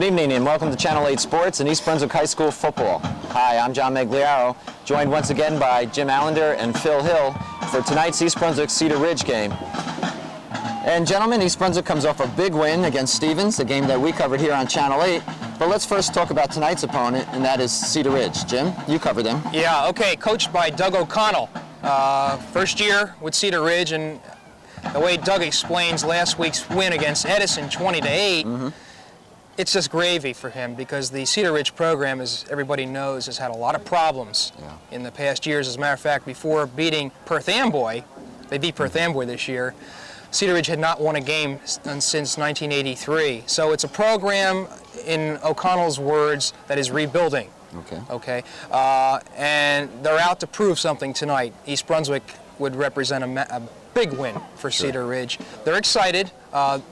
Good evening and welcome to Channel 8 Sports and East Brunswick High School football. Hi, I'm John Meggiolaro, joined once again by Jim Allinder and Phil Hill for tonight's East Brunswick Cedar Ridge game. And gentlemen, East Brunswick comes off a big win against Stevens, a game that we covered here on Channel 8. But let's first talk about tonight's opponent, and that is Cedar Ridge. Jim, you covered them. Yeah, okay, coached by Doug O'Connell. First year with Cedar Ridge, and the way Doug explains last week's win against Edison 20-8, it's just gravy for him because the Cedar Ridge program, as everybody knows, has had a lot of problems in the past years. As a matter of fact, before beating Perth Amboy, they beat Perth Amboy this year, Cedar Ridge had not won a game since 1983. So it's a program, in O'Connell's words, that is rebuilding. Okay. And they're out to prove something tonight. East Brunswick would represent a big win for Cedar Ridge. They're excited.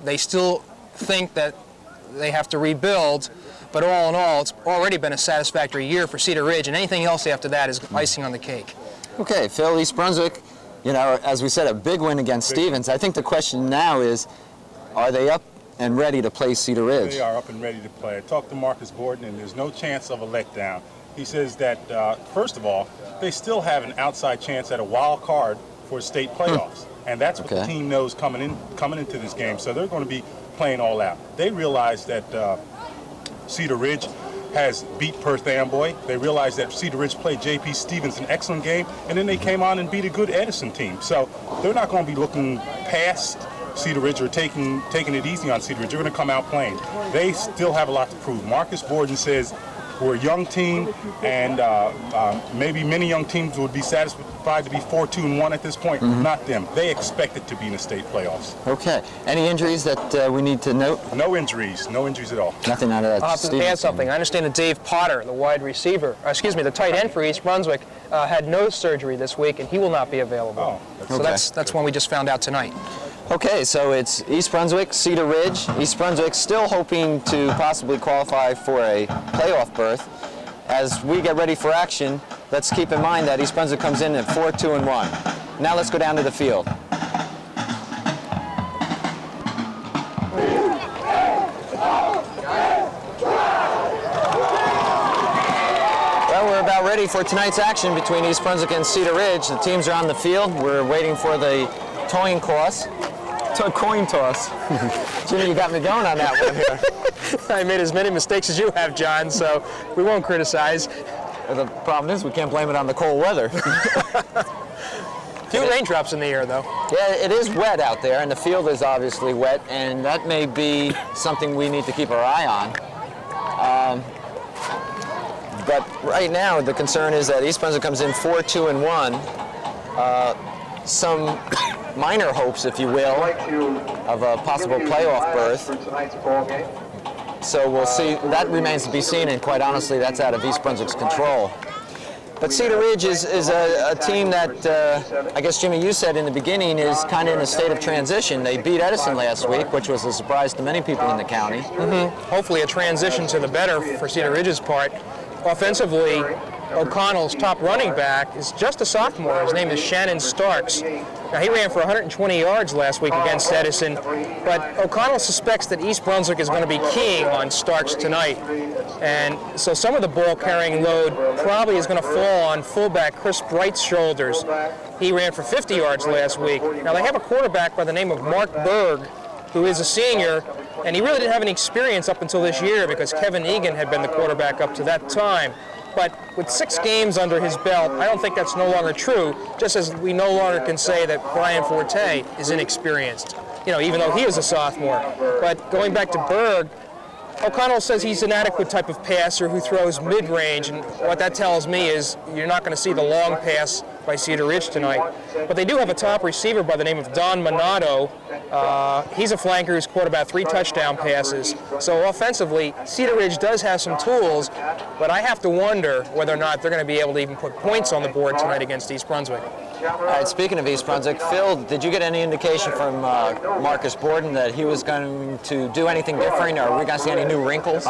They still think that they have to rebuild, but all in all, it's already been a satisfactory year for Cedar Ridge, and anything else after that is icing on the cake. Okay, Phil, East Brunswick, you know, as we said, a big win against Stevens. I think the question now is, are they up and ready to play Cedar Ridge? They are up and ready to play. I talked to Marcus Borden, and there's no chance of a letdown. He says that, first of all, they still have an outside chance at a wild card for state playoffs, and that's what the team knows coming into this game. So they're going to be playing all out. They realize that Cedar Ridge has beat Perth Amboy. They realize that Cedar Ridge played J.P. Stevens an excellent game, and then they came on and beat a good Edison team. So they're not going to be looking past Cedar Ridge or taking it easy on Cedar Ridge. They're going to come out playing. They still have a lot to prove. Marcus Borden says we're a young team, and maybe many young teams would be satisfied to be 4-2-1 at this point. Not them. They expect it to be in the state playoffs. Okay. Any injuries that we need to note? No injuries. No injuries at all. Nothing out of that. I'll have to add something. I understand that Dave Potter, the wide receiver, the tight end for East Brunswick, had nose surgery this week, and he will not be available. So that's one we just found out tonight. Okay, so it's East Brunswick, Cedar Ridge. East Brunswick still hoping to possibly qualify for a playoff berth. As we get ready for action, let's keep in mind that East Brunswick comes in at 4-2-1. Now let's go down to the field. Well, we're about ready for tonight's action between East Brunswick and Cedar Ridge. The teams are on the field. We're waiting for the coin toss. Jimmy, you got me going on that one here. I made as many mistakes as you have, John, so we won't criticize. The problem is we can't blame it on the cold weather. Few raindrops in the air, though. Yeah, it is wet out there, and the field is obviously wet, and that may be something we need to keep our eye on. But right now, the concern is that East Brunswick comes in 4-2-1. Some minor hopes, if you will, of a possible playoff berth. So we'll see. That remains to be seen, and quite honestly, that's out of East Brunswick's control. But Cedar Ridge is a team that, I guess, Jimmy, you said in the beginning, is kind of in a state of transition. They beat Edison last week, which was a surprise to many people in the county. Hopefully a transition to the better for Cedar Ridge's part. Offensively, O'Connell's top running back is just a sophomore. His name is Shannon Starks. Now, he ran for 120 yards last week against Edison, but O'Connell suspects that East Brunswick is going to be keying on Starks tonight. And so some of the ball-carrying load probably is going to fall on fullback Chris Bright's shoulders. He ran for 50 yards last week. Now, they have a quarterback by the name of Mark Berg, who is a senior, and he really didn't have any experience up until this year because Kevin Egan had been the quarterback up to that time. But with 6 games under his belt, I don't think that's no longer true, just as we no longer can say that Brian Forte is inexperienced, even though he is a sophomore. But going back to Berg, O'Connell says he's an adequate type of passer who throws mid-range, and what that tells me is you're not going to see the long pass by Cedar Ridge tonight. But they do have a top receiver by the name of Don Minato. He's a flanker who's caught about 3 touchdown passes. So offensively, Cedar Ridge does have some tools, but I have to wonder whether or not they're going to be able to even put points on the board tonight against East Brunswick. All right, speaking of East Brunswick, Phil, did you get any indication from Marcus Borden that he was going to do anything different, or are we going to see any new wrinkles?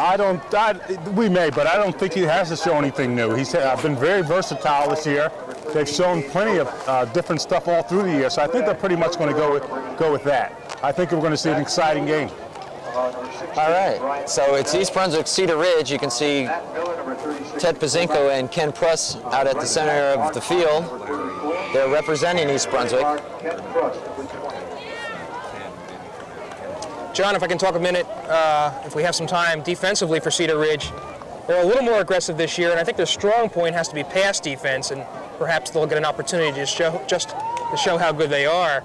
We may, but I don't think he has to show anything new. He's been very versatile this year. They've shown plenty of different stuff all through the year, so I think they're pretty much going to go with that. I think we're going to see an exciting game. All right, so it's East Brunswick Cedar Ridge. You can see Ted Pazinko and Ken Pruss out at the center of the field. They're representing East Brunswick. John, if I can talk a minute, if we have some time, defensively for Cedar Ridge. They're a little more aggressive this year, and I think their strong point has to be pass defense, and perhaps they'll get an opportunity to show how good they are.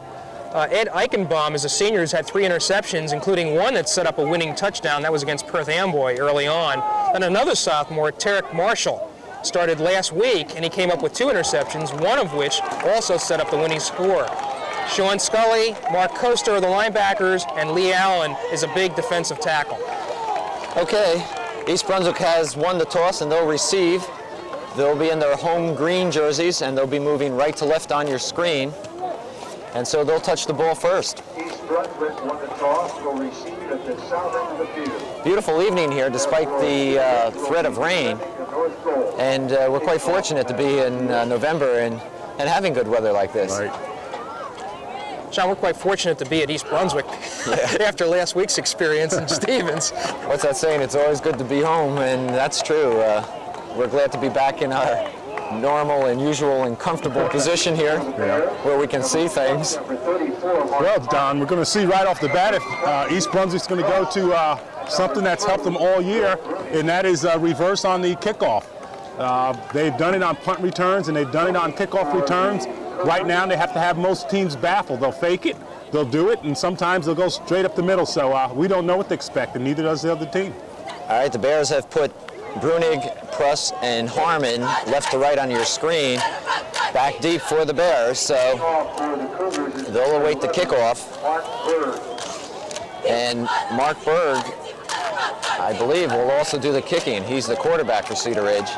Ed Eichenbaum is a senior who's had 3 interceptions, including one that set up a winning touchdown. That was against Perth Amboy early on. And another sophomore, Tarek Marshall, started last week, and he came up with 2 interceptions, one of which also set up the winning score. Sean Scully, Mark Coaster are the linebackers, and Lee Allen is a big defensive tackle. Okay, East Brunswick has won the toss, and they'll receive. They'll be in their home green jerseys, and they'll be moving right to left on your screen. And so they'll touch the ball first. East Brunswick won the toss, will receive at the south end of the field. Beautiful evening here, despite the threat of rain. And we're quite fortunate to be in November and having good weather like this. Right. John, we're quite fortunate to be at East Brunswick after last week's experience in Stevens. What's that saying? It's always good to be home, and that's true. We're glad to be back in our normal and usual and comfortable position here, where we can see things. Well, Don, we're going to see right off the bat if East Brunswick's going to go to something that's helped them all year, and that is reverse on the kickoff. They've done it on punt returns, and they've done it on kickoff returns. Right now, they have to have most teams baffled. They'll fake it, they'll do it, and sometimes they'll go straight up the middle. So we don't know what to expect, and neither does the other team. All right, the Bears have put Brunig, Pruss, and Harmon left to right on your screen, back deep for the Bears. So they'll await the kickoff. And Mark Berg, I believe, will also do the kicking. He's the quarterback for Cedar Ridge.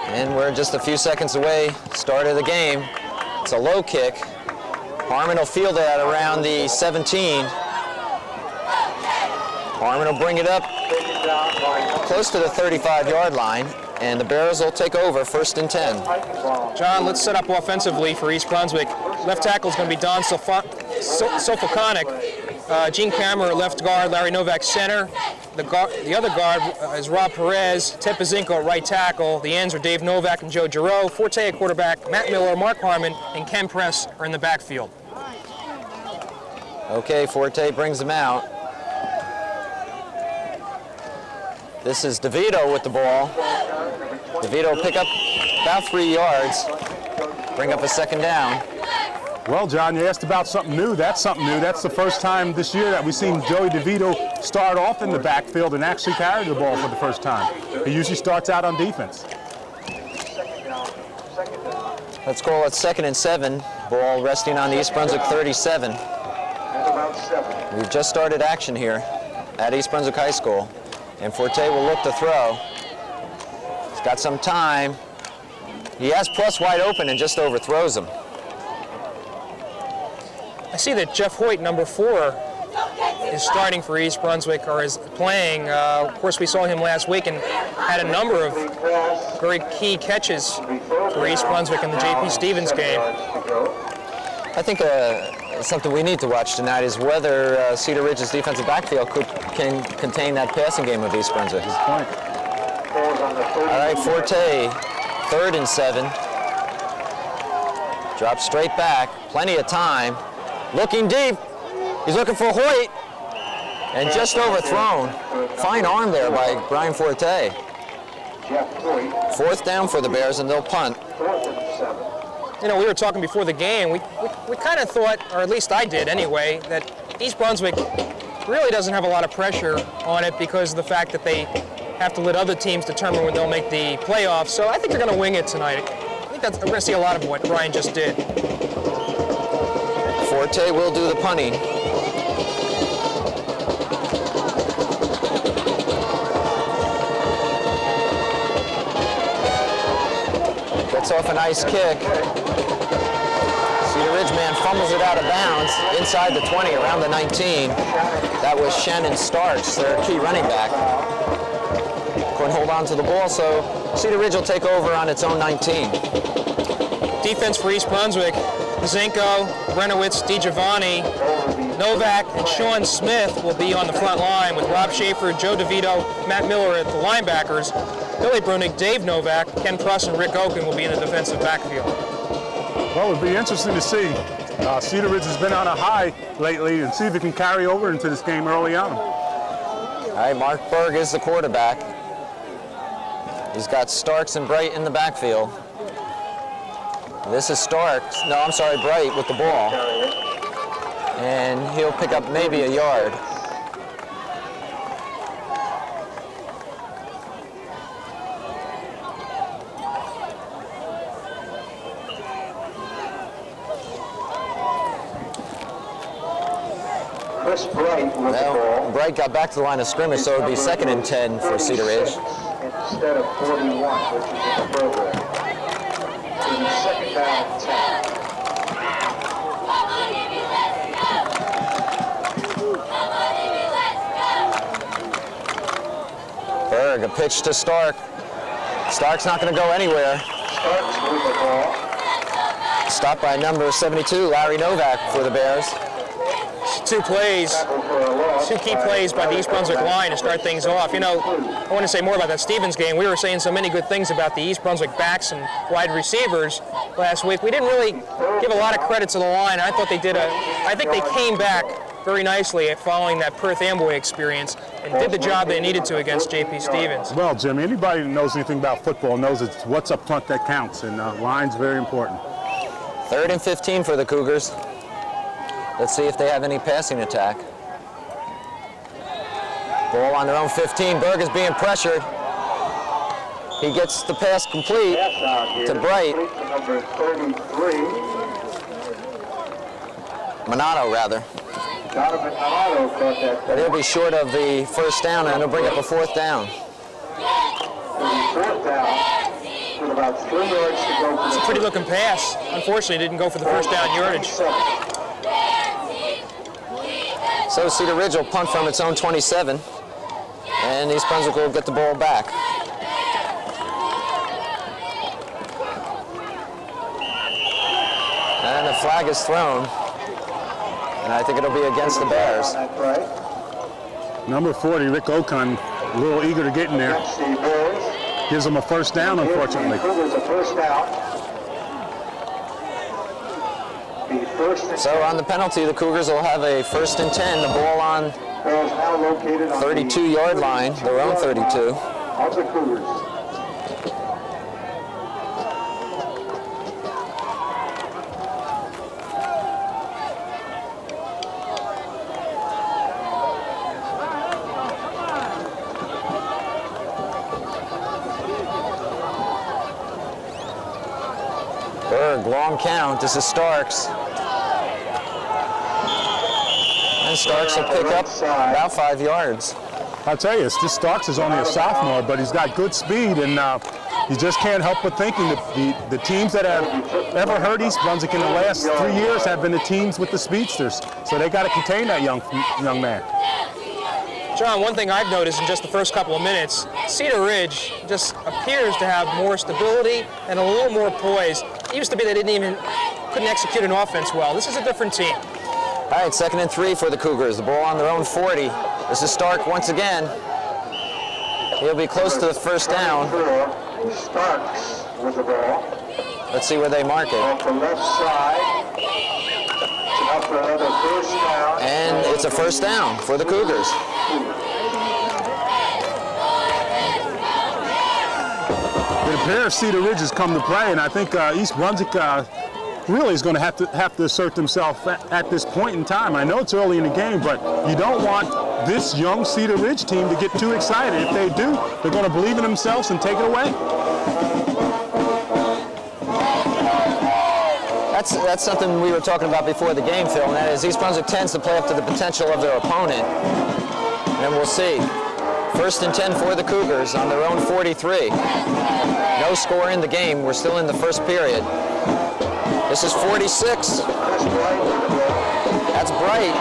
And we're just a few seconds away, start of the game. It's a low kick. Harmon will field it at around the 17. Harmon will bring it up close to the 35-yard line, and the Bears will take over 1st and 10. John, let's set up offensively for East Brunswick. Left tackle is going to be Don Sofoconic. Gene Kammerer, left guard, Larry Novak, center. The other guard is Rob Perez, Ted Pazinko at right tackle. The ends are Dave Novak and Joe Giroux. Forte at quarterback, Matt Miller, Mark Harmon, and Ken Press are in the backfield. Okay, Forte brings them out. This is DeVito with the ball. DeVito will pick up about 3 yards, bring up a 2nd down. Well, John, you asked about something new. That's something new. That's the first time this year that we've seen Joey DeVito start off in the backfield and actually carry the ball for the first time. He usually starts out on defense. Let's call it 2nd and 7. Ball resting on the East Brunswick 37. We've just started action here at East Brunswick High School. And Forte will look to throw. He's got some time. He has Pruss wide open and just overthrows him. I see that Jeff Hoyt, number 4, is starting for East Brunswick, or is playing. Of course, we saw him last week and had a number of very key catches for East Brunswick in the J.P. Stevens game. I think something we need to watch tonight is whether Cedar Ridge's defensive backfield can contain that passing game of East Brunswick. All right, Forte, 3rd and 7. Drops straight back, plenty of time. Looking deep, he's looking for Hoyt, and just overthrown. Fine arm there by Brian Forte. 4th down for the Bears, and they'll punt. You know, we were talking before the game, we kind of thought, or at least I did anyway, that East Brunswick really doesn't have a lot of pressure on it because of the fact that they have to let other teams determine when they'll make the playoffs. So I think they're going to wing it tonight. I think we're going to see a lot of what Brian just did. Forte will do the punting. Gets off a nice kick. Cedar Ridge man fumbles it out of bounds inside the 20, around the 19. That was Shannon Starks, their key running back. Couldn't hold on to the ball, so Cedar Ridge will take over on its own 19. Defense for East Brunswick. Zinko, Brenowitz, DiGiovanni, Novak and Sean Smith will be on the front line with Rob Schaefer, Joe DeVito, Matt Miller at the linebackers. Billy Brunig, Dave Novak, Ken Pruss, and Rick Oken will be in the defensive backfield. Well, it'll be interesting to see. Cedar Ridge has been on a high lately, and see if it can carry over into this game early on. All right, Mark Berg is the quarterback. He's got Starks and Bright in the backfield. This is Starks, no, I'm sorry, Bright with the ball. And he'll pick up maybe a yard. Chris Bright with the ball. Bright got back to the line of scrimmage, so it would be 2nd and 10 for Cedar Ridge. Instead of 41, which is in the program. In the 2nd down and 10. Berg, a pitch to Stark. Stark's not going to go anywhere. Starks with the ball. Stopped by number 72, Larry Novak for the Bears. Two key plays by the East Brunswick line to start things off. You know, I want to say more about that Stevens game. We were saying so many good things about the East Brunswick backs and wide receivers last week. We didn't really give a lot of credit to the line. I thought I think they came back very nicely following that Perth Amboy experience and did the job they needed to against J.P. Stevens. Well, Jimmy, anybody that knows anything about football knows it's what's up front that counts, and line's very important. 3rd and 15 for the Cougars. Let's see if they have any passing attack. Ball on their own 15. Berg is being pressured. He gets the pass complete to Bright. Number 33. Minato, rather. Donovan Minato caught that. But he'll be short of the 1st down, and it'll bring up a 4th down. 4th down with about 3 yards to go. It's a pretty looking pass. Unfortunately, it didn't go for the 1st down yardage. So Cedar Ridge will punt from its own 27, and East Brunswick will get the ball back. And the flag is thrown, and I think it'll be against the Bears. Number 40, Rick Okan, a little eager to get in there. Gives him a 1st down, unfortunately. Cougars a 1st down. So on the penalty, the Cougars will have a 1st and 10. The ball on 32-yard line, their own 32. Of the Cougars. Berg, long count. This is Starks. And Starks will pick up about 5 yards. I'll tell you, this Starks is only a sophomore, but he's got good speed, and you just can't help but thinking that the teams that have ever hurt East Brunswick in the last 3 years have been the teams with the speedsters. So they got to contain that young man. John, one thing I've noticed in just the first couple of minutes, Cedar Ridge just appears to have more stability and a little more poise. It used to be they couldn't execute an offense well. This is a different team. All right, 2nd and 3 for the Cougars. The ball on their own 40. This is Stark once again. He'll be close to the 1st down. Starks with the ball. Let's see where they mark it. Off the left side. Up for another 1st down. And it's a 1st down for the Cougars. It appears Cedar Ridge has come to play, and I think East Brunswick really is going to have to assert themselves at this point in time. I know it's early in the game, but you don't want this young Cedar Ridge team to get too excited. If they do, they're going to believe in themselves and take it away. That's something we were talking about before the game, Phil, and that is East Brunswick tends to play up to the potential of their opponent. And we'll see. 1st and 10 for the Cougars on their own 43. No score in the game. We're still in the 1st period. This is 46. That's Bright.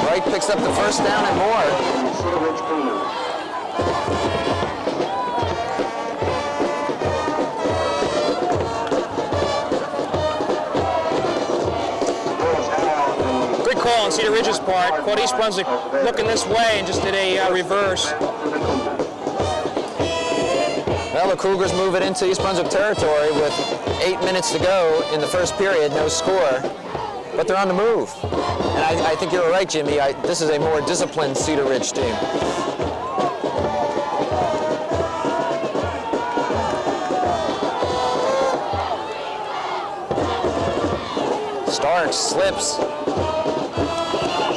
Bright picks up the 1st down and more. Cedar Ridge's part. Caught East Brunswick looking this way and just did a reverse. Well, the Cougars move it into East Brunswick territory with 8 minutes to go in the first period, no score, but they're on the move. And I think you're right, Jimmy. This is a more disciplined Cedar Ridge team. Starks slips.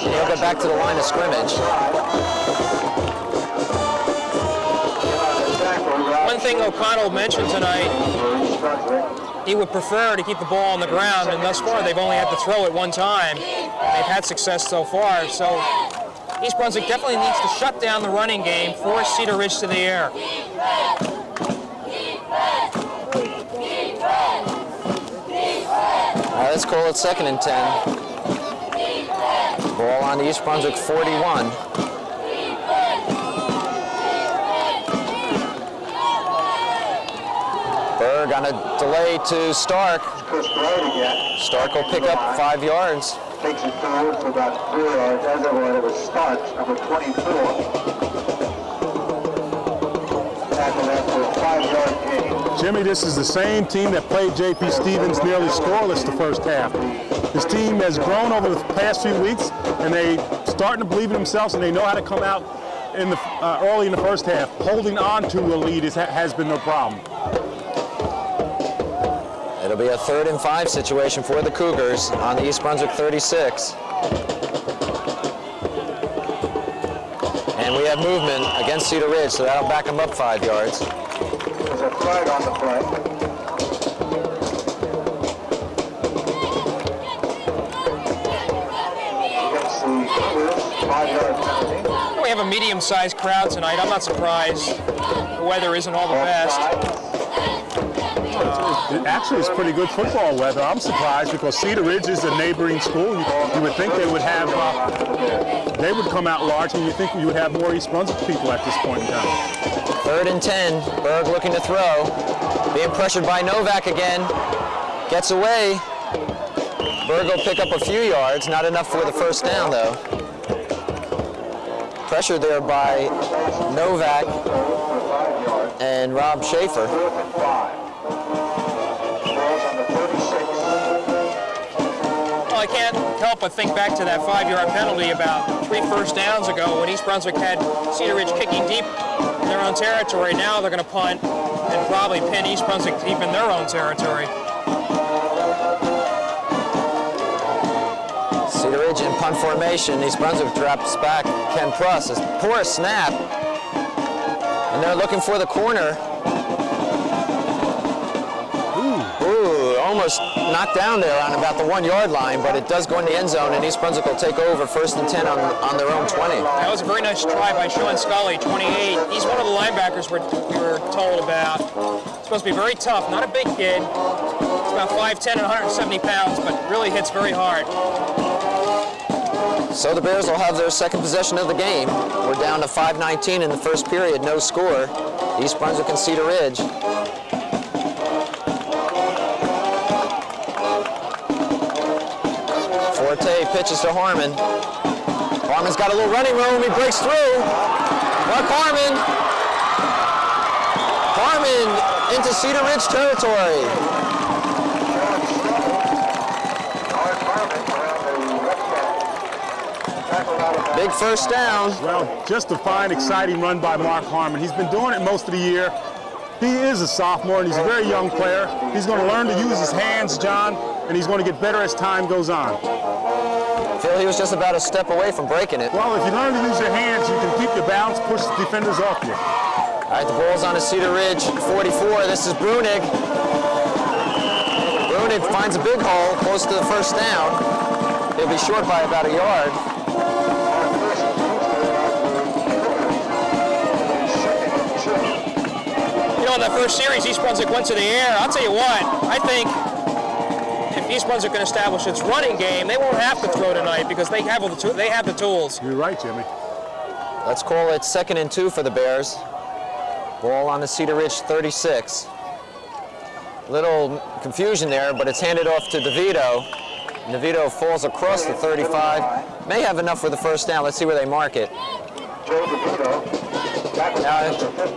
He'll get back to the line of scrimmage. One thing O'Connell mentioned tonight, he would prefer to keep the ball on the ground, and thus far they've only had to throw it one time. They've had success so far, so East Brunswick definitely needs to shut down the running game, force Cedar Ridge to the air. All right, let's call it 2nd and 10. Ball on the East Brunswick 41. Berg on a delay to Stark. Stark will pick up 5 yards. Takes it forward for about 4 yards. As it was Stark, number 24. Tackle that for a 5-yard gain. Jimmy, this is the same team that played J.P. Stevens nearly scoreless the first half. This team has grown over the past few weeks, and they starting to believe in themselves, and they know how to come out in the early in the first half. Holding on to a lead has been no problem. It'll be a 3rd and 5 situation for the Cougars on the East Brunswick 36. And we have movement against Cedar Ridge, so that'll back them up 5 yards. There's a flag on the play. Against the Cougars, 5-yard penalty. We have a medium-sized crowd tonight. I'm not surprised. The weather isn't all the best. Actually, it's pretty good football weather. I'm surprised because Cedar Ridge is a neighboring school. You would think they would have, they would come out large, and you think you would have more East Brunswick people at this point in time. 3rd and 10. Berg looking to throw. Being pressured by Novak again. Gets away. Berg will pick up a few yards. Not enough for the first down, though. Pressure there by Novak and Rob Schaefer. Well, I can't help but think back to that 5-yard penalty about 3 first downs ago when East Brunswick had Cedar Ridge kicking deep in their own territory. Now they're going to punt and probably pin East Brunswick deep in their own territory. Cedar Ridge in punt formation. East Brunswick drops back. Ken Pruss, a poor snap. And they're looking for the corner. Ooh, almost knocked down there on about the 1-yard line, but it does go in the end zone, and East Brunswick will take over 1st and 10 on their own 20. That was a very nice try by Sean Scully, 28. He's one of the linebackers we were told about. He's supposed to be very tough, not a big kid. He's about 5'10" and 170 pounds, but really hits very hard. So the Bears will have their 2nd possession of the game. We're down to 5:19 in the first period, no score. East Brunswick and Cedar Ridge. Forte pitches to Harmon. Harmon's got a little running room. He breaks through. Mark Harmon. Harmon into Cedar Ridge territory. Big first down. Well, just a fine, exciting run by Mark Harmon. He's been doing it most of the year. He is a sophomore, and he's a very young player. He's going to learn to use his hands, John, and he's going to get better as time goes on. Phil, he was just about a step away from breaking it. Well, if you learn to use your hands, you can keep your balance, push the defenders off you. All right, the ball's on a Cedar Ridge 44. This is Brunig. Brunig finds a big hole close to the first down. He'll be short by about a yard. You know, in that first series, East Brunswick went to the air. I'll tell you what, I think if East Brunswick can establish its running game, they won't have to throw tonight because they have the tools. You're right, Jimmy. Let's call it 2nd and 2 for the Bears. Ball on the Cedar Ridge 36. Little confusion there, but it's handed off to DeVito. DeVito falls across the 35. may have enough for the first down. Let's see where they mark it.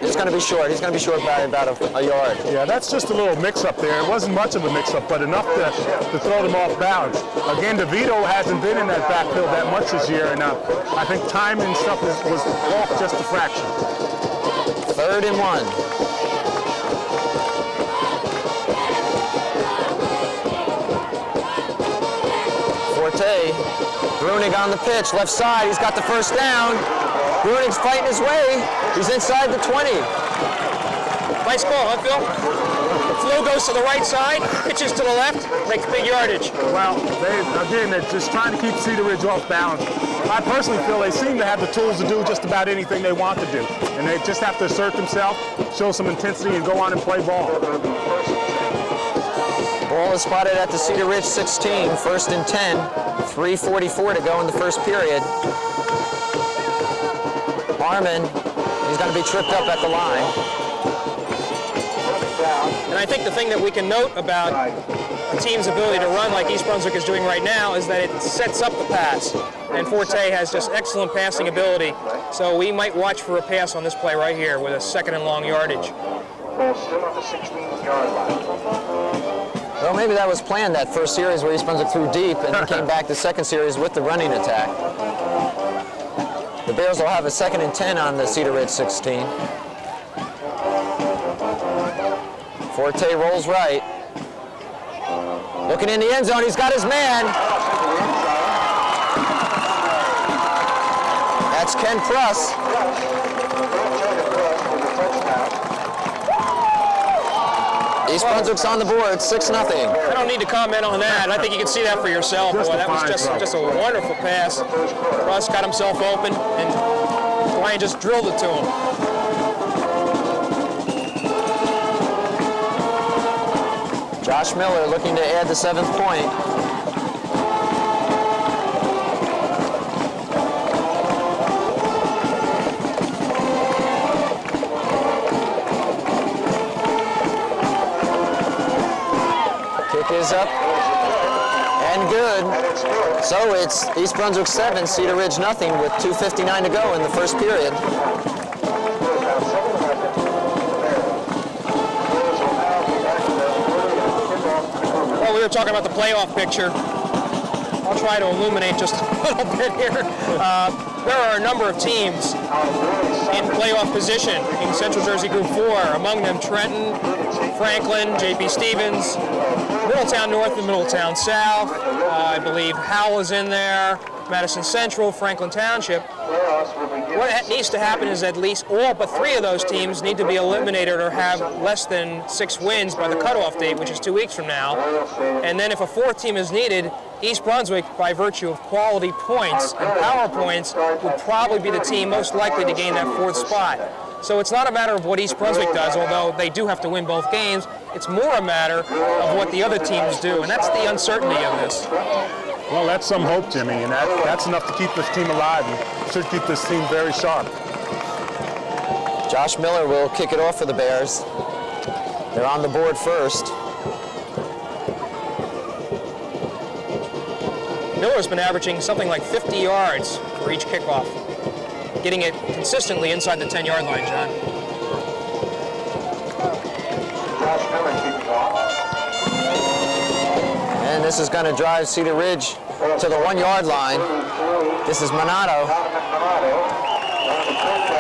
He's going to be short. He's going to be short by about a yard. Yeah, that's just a little mix-up there. It wasn't much of a mix-up, but enough to throw them off balance. Again, DeVito hasn't been in that backfield that much this year, and I think time and stuff was off just a fraction. 3rd and 1. Forte, Brunig on the pitch, left side. He's got the first down. Brunig's fighting his way. He's inside the 20. Nice call, huh, Phil? Flo goes to the right side, pitches to the left, makes big yardage. Well, they're just trying to keep Cedar Ridge off balance. I personally feel they seem to have the tools to do just about anything they want to do. And they just have to assert themselves, show some intensity, and go on and play ball. Ball is spotted at the Cedar Ridge 16, 1st and 10. 3:44 to go in the first period. Harmon, he's going to be tripped up at the line. And I think the thing that we can note about a team's ability to run like East Brunswick is doing right now is that it sets up the pass. And Forte has just excellent passing ability. So we might watch for a pass on this play right here with a 2nd and long yardage. Ball still on the 16-yard line. Well, maybe that was planned, that first series where East Brunswick threw deep and then came back the second series with the running attack. The Bears will have a 2nd and 10 on the Cedar Ridge 16. Forte rolls right. Looking in the end zone, he's got his man. That's Ken Pruss. East Brunswick's on the board, 6-0. I don't need to comment on that. I think you can see that for yourself. Boy, that was just a wonderful pass. Russ got himself open, and Ryan just drilled it to him. Josh Miller looking to add the 7th point. Is up and good. So it's East Brunswick 7, Cedar Ridge nothing with 2:59 to go in the first period. Well, we were talking about the playoff picture. I'll try to illuminate just a little bit here. There are a number of teams in playoff position in Central Jersey Group 4. Among them Trenton, Franklin, J.P. Stevens, Middletown North and Middletown South. I believe Howell is in there, Madison Central, Franklin Township. What needs to happen is at least all but 3 of those teams need to be eliminated or have less than 6 wins by the cutoff date, which is 2 weeks from now. And then if a 4th team is needed, East Brunswick, by virtue of quality points and power points, would probably be the team most likely to gain that 4th spot. So it's not a matter of what East Brunswick does, although they do have to win both games. It's more a matter of what the other teams do, and that's the uncertainty of this. Well, that's some hope, Jimmy, and that's enough to keep this team alive and should keep this team very sharp. Josh Miller will kick it off for the Bears. They're on the board first. Miller's been averaging something like 50 yards for each kickoff, getting it consistently inside the 10-yard line, John. And this is going to drive Cedar Ridge to the 1-yard line. This is Minato.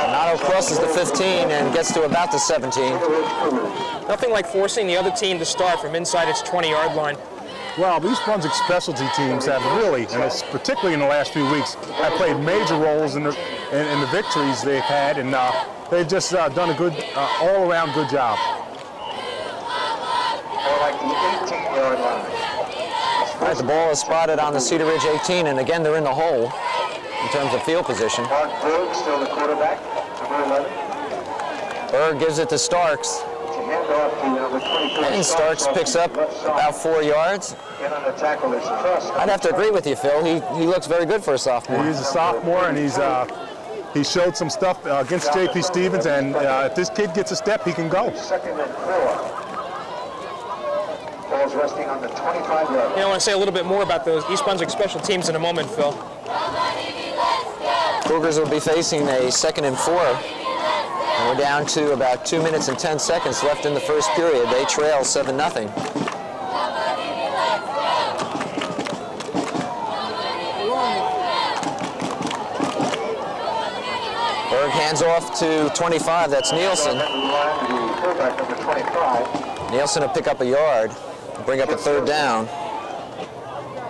Minato crosses the 15 and gets to about the 17. Nothing like forcing the other team to start from inside its 20-yard line. Well, East Brunswick specialty teams have really, and it's particularly in the last few weeks, have played major roles in the victories they've had, and they've just done a good, all-around good job. All right, the ball is spotted on the Cedar Ridge 18, and again they're in the hole in terms of field position. Mark Berg, still the quarterback, number 11. Berg gives it to Starks. And Starks picks up about 4 yards. I'd have to agree with you, Phil. He looks very good for a sophomore. He's a sophomore, and he showed some stuff against J.P. Stevens, and if this kid gets a step, he can go. 2nd and 4. Ball's resting on the 25-yard line. I want to say a little bit more about those East Brunswick special teams in a moment, Phil. Cougars will be facing a 2nd and 4. And we're down to about 2 minutes and 10 seconds left in the first period. They trail 7-0. Berg hands off to 25. That's Nielsen. Nielsen will pick up a yard, bring up a 3rd down.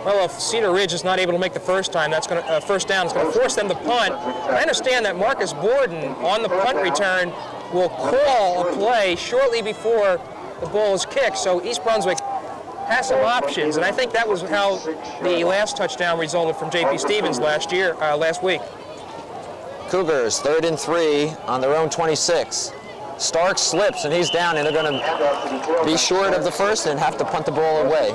Well, if Cedar Ridge is not able to make the first down, it's going to force them to punt. I understand that Marcus Borden on the punt return will call a play shortly before the ball is kicked. So East Brunswick has some options, and I think that was how the last touchdown resulted from J.P. Stevens last week. Cougars 3rd and 3 on their own 26. Stark slips and he's down, and they're going to be short of the first and have to punt the ball away.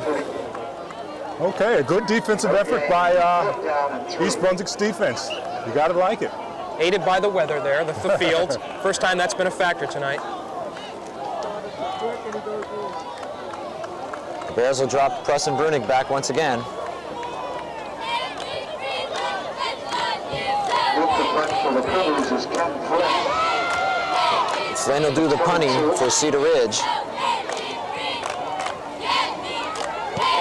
Okay, a good defensive effort by East Brunswick's defense. You got to like it. Aided by the weather there, the field. First time that's been a factor tonight. The Bears will drop Preston Brunig back once again. Flynn will do the punting for Cedar Ridge.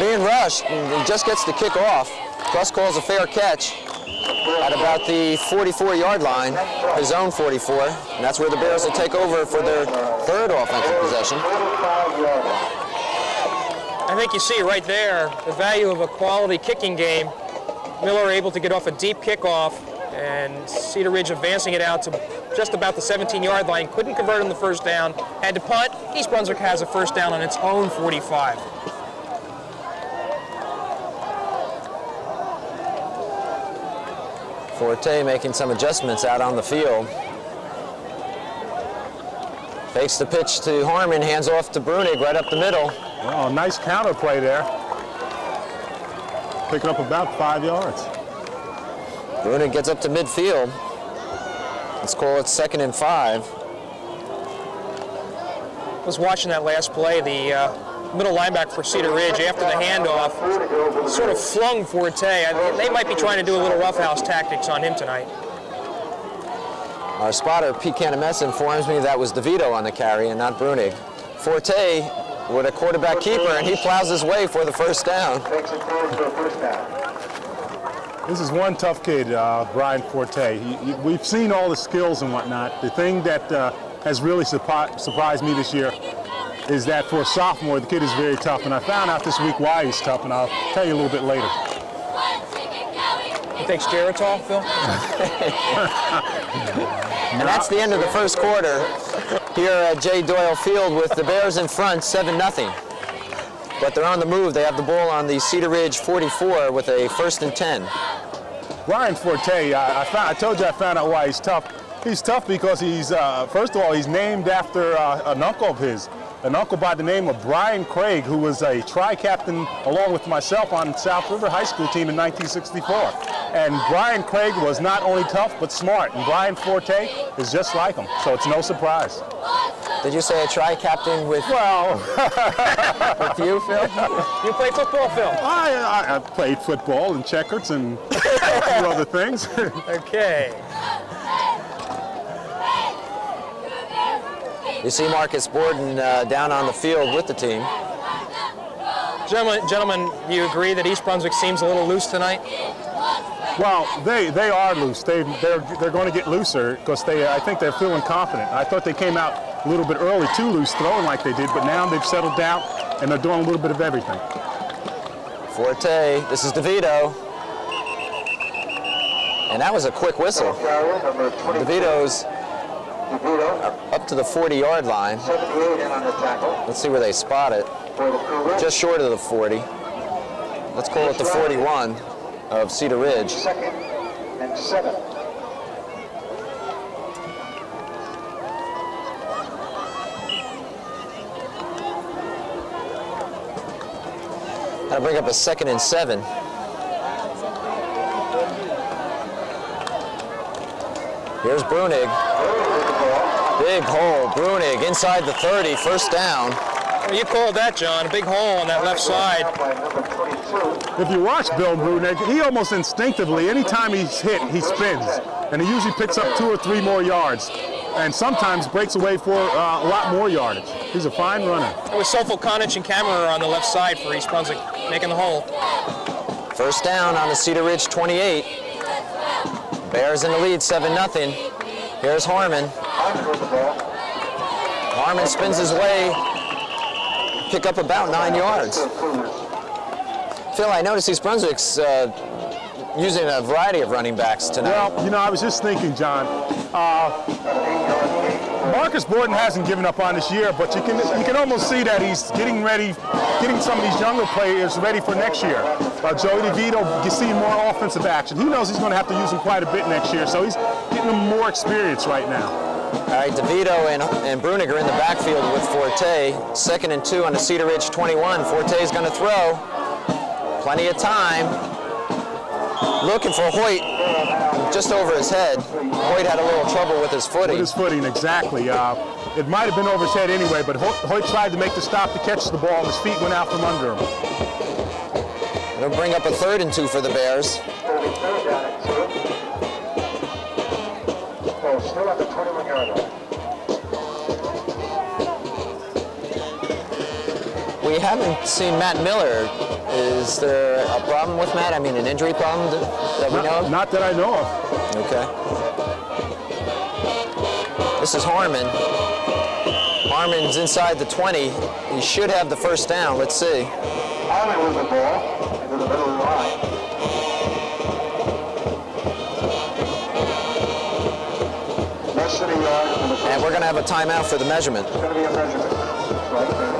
Being rushed, and he just gets the kick off. Russ calls a fair catch at about the 44-yard line, his own 44, and that's where the Bears will take over for their 3rd offensive possession. I think you see right there the value of a quality kicking game. Miller able to get off a deep kickoff, and Cedar Ridge advancing it out to just about the 17-yard line. Couldn't convert on the first down, had to punt. East Brunswick has a first down on its own 45. Forte making some adjustments out on the field. Fakes the pitch to Harmon, hands off to Brunig right up the middle. Oh, nice counter play there. Picking up about 5 yards. Brunig gets up to midfield. Let's call it 2nd and 5. I was watching that last play. The middle linebacker for Cedar Ridge, after the handoff, sort of flung Forte. They might be trying to do a little roughhouse tactics on him tonight. Our spotter, Pete Canamessa, informs me that was DeVito on the carry and not Brunig. Forte with a quarterback keeper, and he plows his way for the first down. This is one tough kid, Brian Forte. We've seen all the skills and whatnot. The thing that has really surprised me this year is that for a sophomore, the kid is very tough. And I found out this week why he's tough, and I'll tell you a little bit later. He takes Geritol, Phil? And that's the end of the first quarter here at J. Doyle Field with the Bears in front, 7-0. But they're on the move. They have the ball on the Cedar Ridge 44 with a 1st and 10. Brian Forte, I told you I found out why he's tough. He's tough because he's, first of all, he's named after an uncle of his. An uncle by the name of Brian Craig, who was a tri-captain along with myself on South River High School team in 1964. And Brian Craig was not only tough, but smart. And Brian Forte is just like him, so it's no surprise. Did you say a tri-captain with, Well, with you, Phil? You play football, Phil? I played football and checkers and a few other things. Okay. You see Marcus Borden down on the field with the team. Gentlemen, do you agree that East Brunswick seems a little loose tonight? Well, they are loose. They're going to get looser because I think they're feeling confident. I thought they came out a little bit early, too loose, throwing like they did, but now they've settled down and they're doing a little bit of everything. Forte, this is DeVito. And that was a quick whistle. DeVito's up to the 40-yard line. Let's see where they spot it. Just short of the 40. Let's call it the 41 of Cedar Ridge. 2nd and 7. That'll bring up a 2nd and 7. Here's Brunig. Big hole. Brunig inside the 30, first down. Well, you called that, John. A big hole on that left side. If you watch Bill Brunig, he almost instinctively, anytime he's hit, he spins. And he usually picks up 2 or 3 more yards. And sometimes breaks away for a lot more yardage. He's a fine runner. It was Sofo Konich and Kammerer on the left side for East Brunswick, making the hole. First down on the Cedar Ridge 28. Bears in the lead, 7-0. Here's Harmon. Harmon spins his way, pick up about 9 yards. Phil, I noticed East Brunswick's using a variety of running backs tonight. Well, you know, I was just thinking, John, Marcus Borden hasn't given up on this year, but you can almost see that he's getting ready, getting some of these younger players ready for next year. Joey DeVito, you see more offensive action. He knows he's going to have to use him quite a bit next year, so he's getting them more experience right now. All right, DeVito and Brunig are in the backfield with Forte. 2nd and 2 on the Cedar Ridge 21. Forte's going to throw. Plenty of time. Looking for Hoyt just over his head. Hoyt had a little trouble with his footing. With his footing, exactly. It might have been over his head anyway, but Hoyt tried to make the stop to catch the ball, and his feet went out from under him. It'll bring up a 3rd and 2 for the Bears. Still at the 21-yard line. We haven't seen Matt Miller. Is there a problem with Matt? I mean, an injury problem that we know of? Not that I know of. Okay. This is Harmon. Harmon's inside the 20. He should have the first down. Let's see. Harmon with the ball into the middle of the line. And we're going to have a timeout for the measurement. It's going to be a measurement. Right there.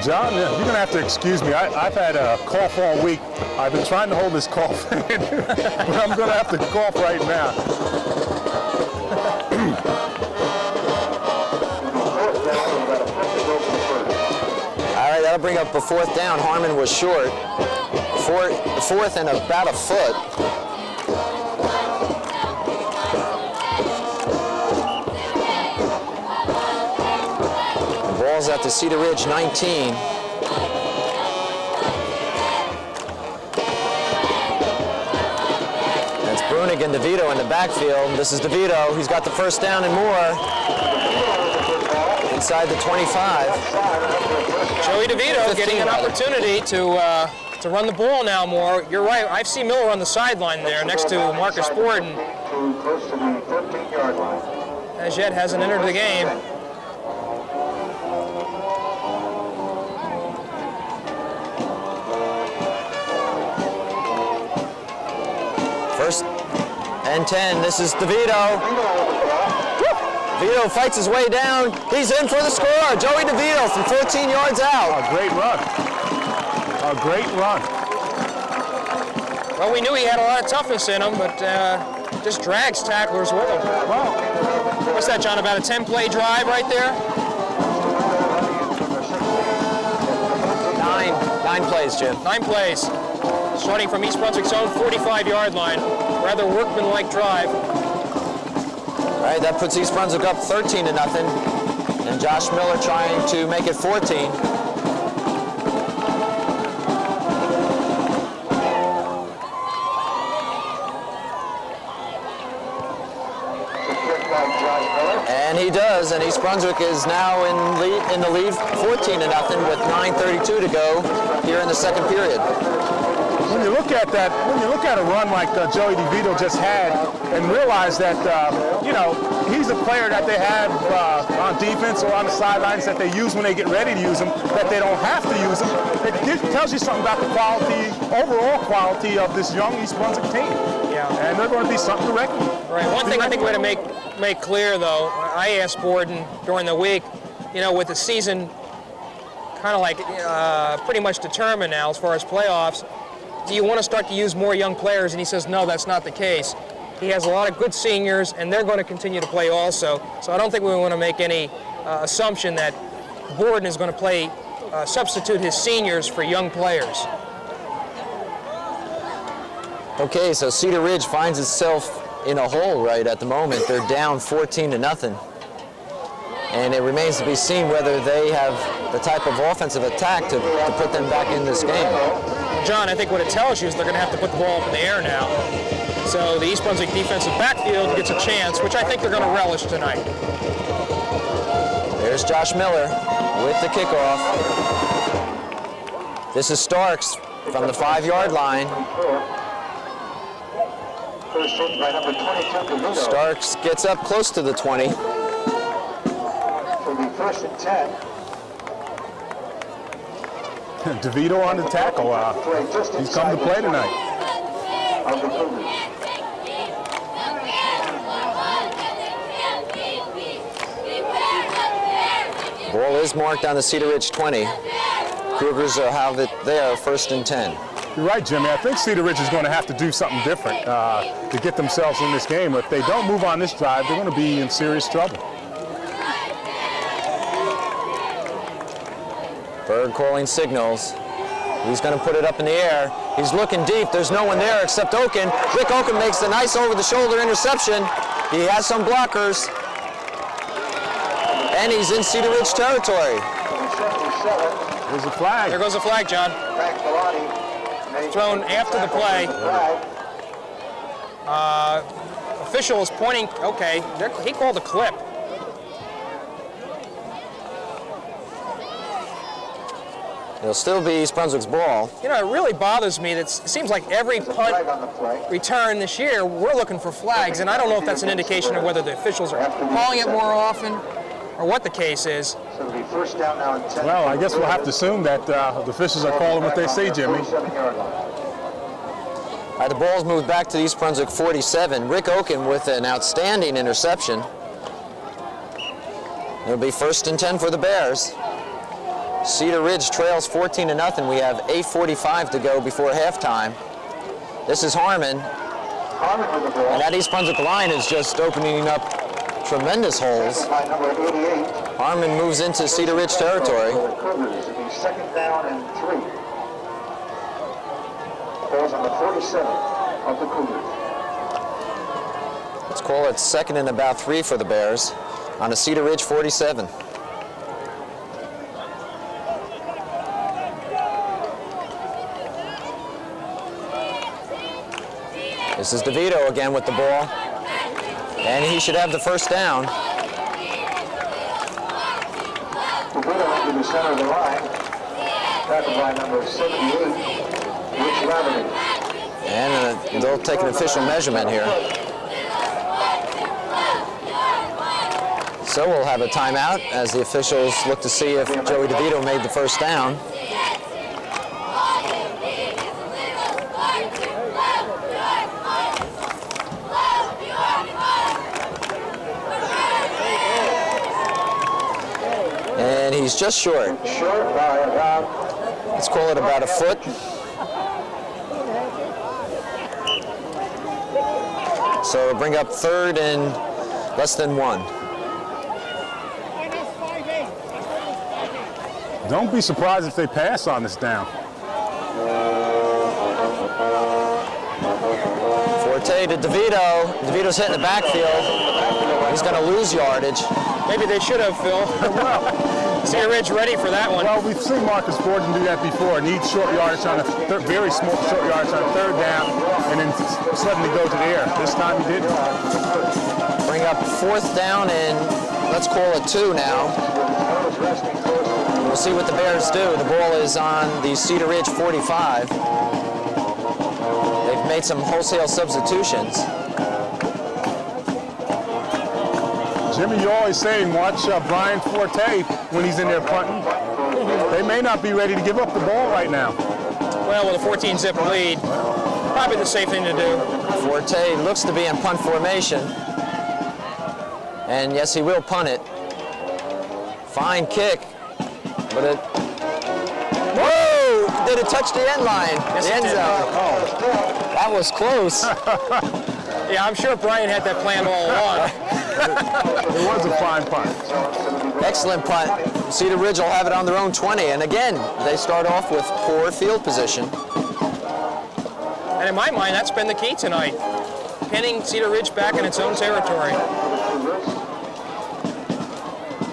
John, you're going to have to excuse me. I've had a cough all week. I've been trying to hold this cough in, but I'm going to have to cough right now. All right, that'll bring up a 4th down. Harmon was short. 4th and about a foot. The ball's at the Cedar Ridge 19. That's Brunig and DeVito in the backfield. This is DeVito. He's got the first down and more. Inside the 25. Joey DeVito getting an opportunity to run the ball now more. You're right. I've seen Miller on the sideline there next to Marcus Borden. Close to the 13-yard line. As yet hasn't entered the game. First and 10. This is DeVito. DeVito fights his way down. He's in for the score. Joey DeVito from 14 yards out. A great run. A great run. Well, we knew he had a lot of toughness in him, but just drags tacklers with him. Well, What's that, John? About a 10-play drive right there? 9 plays, Jim. 9 plays. Starting from East Brunswick's own 45-yard line. Rather workmanlike drive. All right, that puts East Brunswick up 13-0, and Josh Miller trying to make it 14. And he does, and East Brunswick is now in the lead 14-0 with 9:32 to go here in the second period. when you look at that, when you look at a run like Joey DeVito just had, and realize that you know, he's a player that they have on defense or on the sidelines that they use when they get ready to use him, that they don't have to use him. It tells you something about the quality, overall quality of this young East Brunswick team. Yeah. And they're going to be something to reckon. Right. One thing I think we have to make clear, though, I asked Borden during the week, you know, with the season kind of like pretty much determined now as far as playoffs, do you want to start to use more young players? And he says, no, that's not the case. He has a lot of good seniors, and they're going to continue to play also. So I don't think we want to make any assumption that Borden is going to substitute his seniors for young players. Okay, so Cedar Ridge finds itself in a hole right at the moment. They're down 14-0. And it remains to be seen whether they have the type of offensive attack to put them back in this game. John, I think what it tells you is they're going to have to put the ball up in the air now. So the East Brunswick defensive backfield gets a chance, which I think they're going to relish tonight. There's Josh Miller with the kickoff. This is Starks from the 5-yard line. Starks gets up close to the 20. It'll be 1st and 10. DeVito on the tackle. He's come to play tonight. Of the Cougars. Ball is marked on the Cedar Ridge 20. Cougars have it there, 1st and 10. You're right, Jimmy. I think Cedar Ridge is going to have to do something different to get themselves in this game. If they don't move on this drive, they're going to be in serious trouble. Berg calling signals. He's going to put it up in the air. He's looking deep. There's no one there except Oken. Rick Oken makes the nice over-the-shoulder interception. He has some blockers. And he's in Cedar Ridge territory. There's a flag. There goes a flag, John. Thrown after the play. Official is pointing. Okay, he called a clip. It'll still be East Brunswick's ball. You know, it really bothers me that it seems like every punt return this year, we're looking for flags, and I don't know if that's an indication of whether the officials are calling it more often or what the case is. So it'll be 1st down now and 10. Well, I guess we'll have to assume that the officials are calling what they say, Jimmy. All right, the ball's moved back to East Brunswick 47. Rick Oken with an outstanding interception. It'll be 1st and 10 for the Bears. Cedar Ridge trails 14-0. We have 8:45 to go before halftime. This is Harmon. And that East Brunswick line is just opening up tremendous holes. Harmon moves into Cedar Ridge territory. It'll be 2nd down and 3. Ball's on the 47 of the Cougars. Let's call it 2nd and about 3 for the Bears on a Cedar Ridge 47. This is DeVito again with the ball, and he should have the 1st down. DeVito into the center of the line. Tackled by number 78, Rich Laverty. And they'll take an official measurement here. So we'll have a timeout as the officials look to see if Joey DeVito made the 1st down. And he's just short. Short by about, Let's call it about a foot. So it'll bring up 3rd and less than 1. Don't be surprised if they pass on this down. Forte to DeVito. DeVito's hitting the backfield. He's going to lose yardage. Maybe they should have, Phil. Cedar Ridge ready for that one. Well, we've seen Marcus Gordon do that before. Needs short yardage on a very small short yardage on 3rd down, and then suddenly go to the air. This time he didn't. Bring up 4th down and let's call it 2 now. We'll see what the Bears do. The ball is on the Cedar Ridge 45. They've made some wholesale substitutions. Jimmy, you're always saying watch Brian Forte when he's in there punting. They may not be ready to give up the ball right now. Well, with a 14-zip lead, probably the safe thing to do. Forte looks to be in punt formation. And yes, he will punt it. Fine kick. But it... Whoa! Did it touch the end line? Yes, the end it did. zone. Oh, that was close. Yeah, I'm sure Brian had that planned all along. It was a fine punt. Excellent punt. Cedar Ridge will have it on their own 20. And again, they start off with poor field position. And in my mind, that's been the key tonight. pinning Cedar Ridge back in its own territory.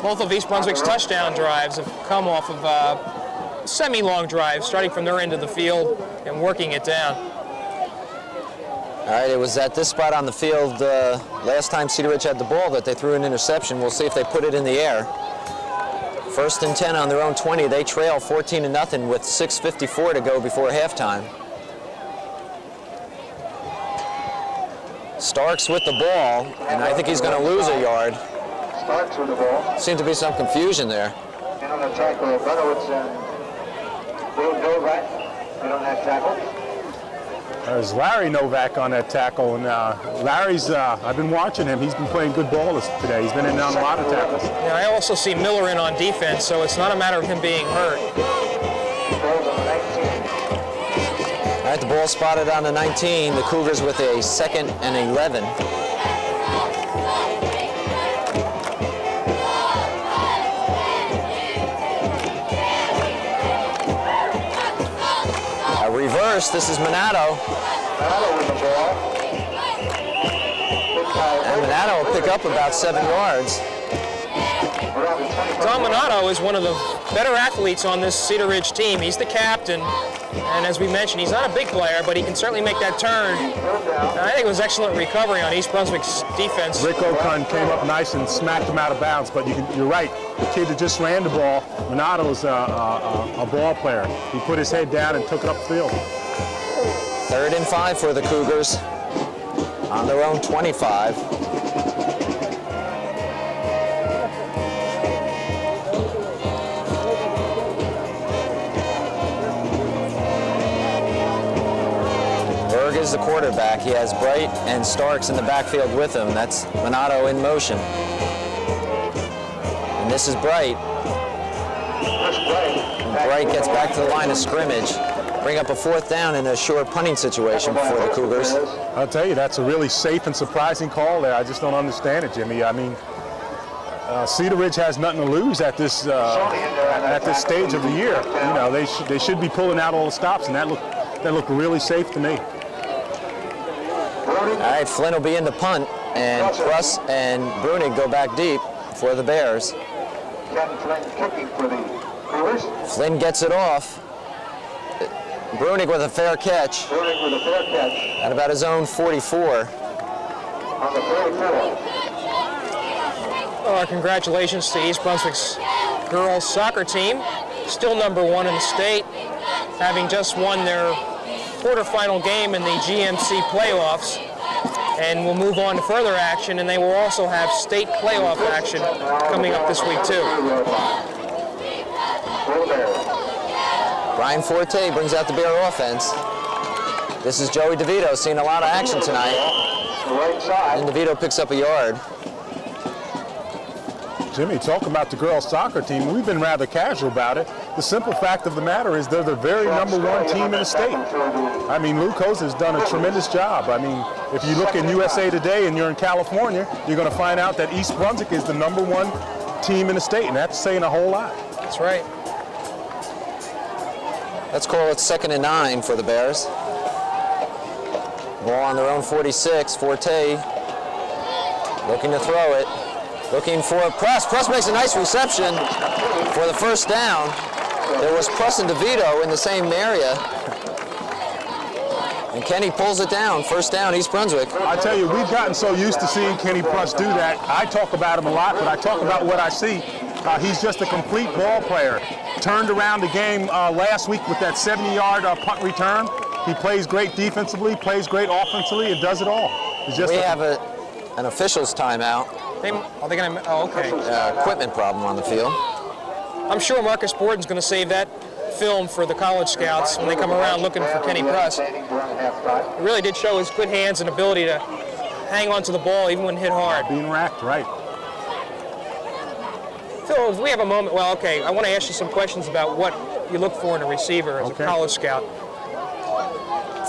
Both of East Brunswick's touchdown drives have come off of semi-long drives, starting from their end of the field and working it down. All right, it was at this spot on the field last time Cedar Ridge had the ball that they threw an interception. We'll see if they put it in the air. 1st and 10 on their own 20. They trail 14-0 with 6:54 to go before halftime. Starks with the ball, and I think he's going to lose a yard. Starks with the ball. Seemed to be some confusion there. And on the tackle, Benowitz and Dave Novak. And on that tackle. There's Larry Novak on that tackle, and Larry's, I've been watching him. He's been playing good ball today. He's been in on a lot of tackles. Yeah, I also see Miller in on defense, so it's not a matter of him being hurt. All right, the ball spotted on the 19. The Cougars with a 2nd and 11. A reverse. This is Minato. Minato with the ball. And Minato will pick up about 7 yards. Tom Minato is one of the better athletes on this Cedar Ridge team. He's the captain, and as we mentioned, he's not a big player, but he can certainly make that turn. And I think it was excellent recovery on East Brunswick's defense. Rick O'Con came up nice and smacked him out of bounds, but you're right. The kid that just ran the ball, Minato's a ball player. He put his head down and took it upfield. 3rd and 5 for the Cougars on their own 25. Is the quarterback. He has Bright and Starks in the backfield with him. That's Minato in motion. And this is Bright. And Bright gets back to the line of scrimmage. Bring up a 4th down in a short punting situation for the Cougars. I'll tell you, that's a really safe and surprising call there. I just don't understand it, Jimmy. I mean, Cedar Ridge has nothing to lose at this stage of the year. You know, they should be pulling out all the stops, and that looked really safe to me. All right, Flynn will be in the punt, and Pruss and Brunig go back deep for the Bears. Flynn gets it off. Brunig with a fair catch. At about his own 44. Well, our congratulations to East Brunswick's girls soccer team, still #1 in the state, having just won their quarterfinal game in the GMC playoffs, and will move on to further action, and they will also have state playoff action coming up this week too. Brian Forte brings out the Bear offense. This is Joey DeVito seeing a lot of action tonight. And DeVito picks up a yard. Jimmy, talk about the girls soccer team. We've been rather casual about it. The simple fact of the matter is they're the very #1 team in the state. I mean, Luke Hose has done a tremendous job. I mean, if you look in USA Today and you're in California, you're going to find out that East Brunswick is the #1 team in the state, and that's saying a whole lot. That's right. Let's call it 2nd and 9 for the Bears. Ball on their own 46. Forte looking to throw it. Looking for Pruss. Pruss makes a nice reception for the 1st down. There was Pruss and DeVito in the same area. And Kenny pulls it down. 1st down, East Brunswick. I tell you, we've gotten so used to seeing Kenny Pruss do that. I talk about him a lot, but I talk about what I see. He's just a complete ball player. Turned around the game last week with that 70-yard punt return. He plays great defensively, plays great offensively, and does it all. We have an official's timeout. Are they going to? Oh, okay. Equipment problem on the field. I'm sure Marcus Borden's going to save that film for the college scouts when they come around looking for Kenny Pruss. He really did show his good hands and ability to hang on to the ball even when hit hard. Being racked, right. Phil, if we have a moment, well, okay, I want to ask you some questions about what you look for in a receiver as a college scout.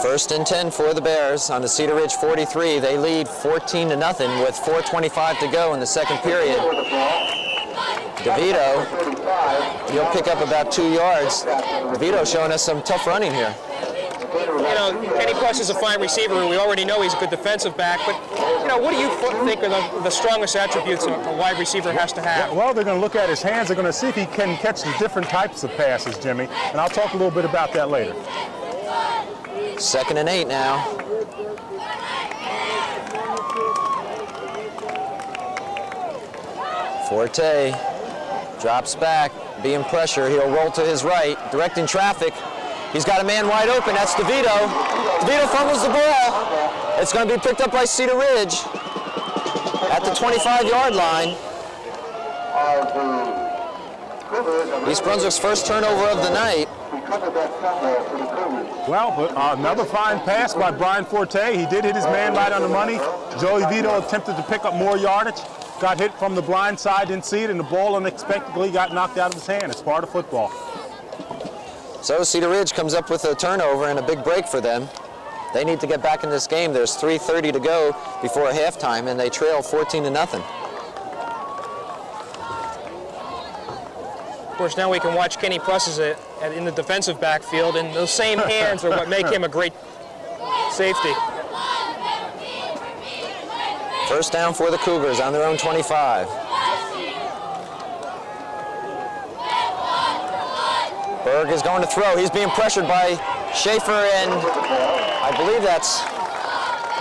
1st and 10 for the Bears on the Cedar Ridge 43. They lead 14-0 with 4:25 to go in the 2nd period. DeVito, he'll pick up about 2 yards. DeVito showing us some tough running here. You Kenny Plus is a fine receiver. We already know he's a good defensive back, but what do you think are the strongest attributes a wide receiver has to have? Well, they're going to look at his hands. They're going to see if he can catch the different types of passes, Jimmy, and I'll talk a little bit about that later. 2nd and 8 now. Forte drops back, being pressure. He'll roll to his right, directing traffic. He's got a man wide open. That's DeVito. DeVito fumbles the ball. It's going to be picked up by Cedar Ridge at the 25-yard line. East Brunswick's first turnover of the night. Well, but another fine pass by Brian Forte. He did hit his man right on the money. Joey Vito attempted to pick up more yardage. Got hit from the blind side, didn't see it, and the ball unexpectedly got knocked out of his hand. It's part of football. So Cedar Ridge comes up with a turnover and a big break for them. They need to get back in this game. There's 3:30 to go before halftime, and they trail 14-0. Of course, now we can watch Kenny Plus in the defensive backfield, and those same hands are what make him a great safety. First down for the Cougars on their own 25. Berg is going to throw. He's being pressured by Schaefer, and I believe that's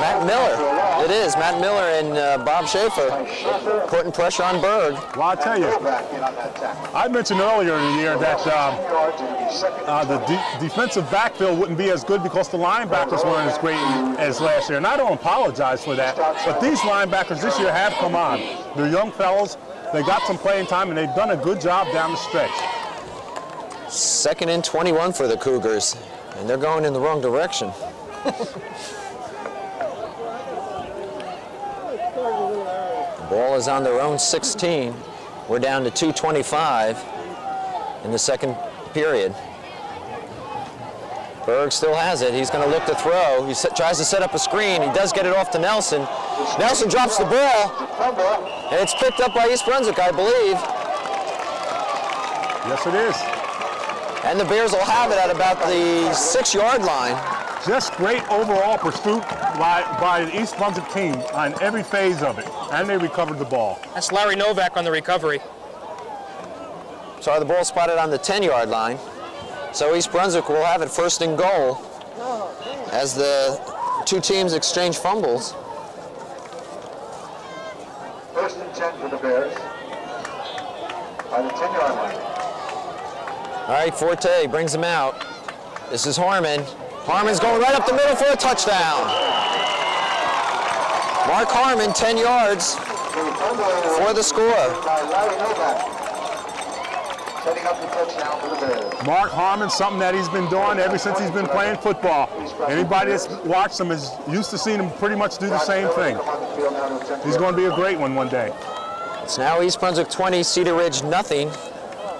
Matt Miller. It is Matt Miller and Bob Schaefer putting pressure on Berg. Well, I'll tell you, I mentioned earlier in the year that the defensive backfield wouldn't be as good because the linebackers weren't as great as last year, and I don't apologize for that, but these linebackers this year have come on. They're young fellows. They got some playing time, and they've done a good job down the stretch. 2nd and 21 for the Cougars, and they're going in the wrong direction. The ball is on their own 16. We're down to 2:25 in the second period. Berg still has it. He's going to look to throw. He tries to set up a screen. He does get it off to Nelson. Nelson drops the ball, and it's picked up by East Brunswick, I believe. Yes, it is. And the Bears will have it at about the 6-yard line. Just great overall pursuit by the East Brunswick team on every phase of it, and they recovered the ball. That's Larry Novak on the recovery. So the ball spotted on the 10-yard line. So East Brunswick will have it 1st and goal as the two teams exchange fumbles. 1st and 10 for the Bears by the 10-yard line. All right, Forte brings him out. This is Harmon. Harmon's going right up the middle for a touchdown. Mark Harmon, 10 yards for the score. By Larry Novak, setting up the touchdown for the Bears. Mark Harmon, something that he's been doing ever since he's been playing football. Anybody that's watched him is used to seeing him pretty much do the same thing. He's going to be a great one day. It's now East Brunswick 20, Cedar Ridge nothing.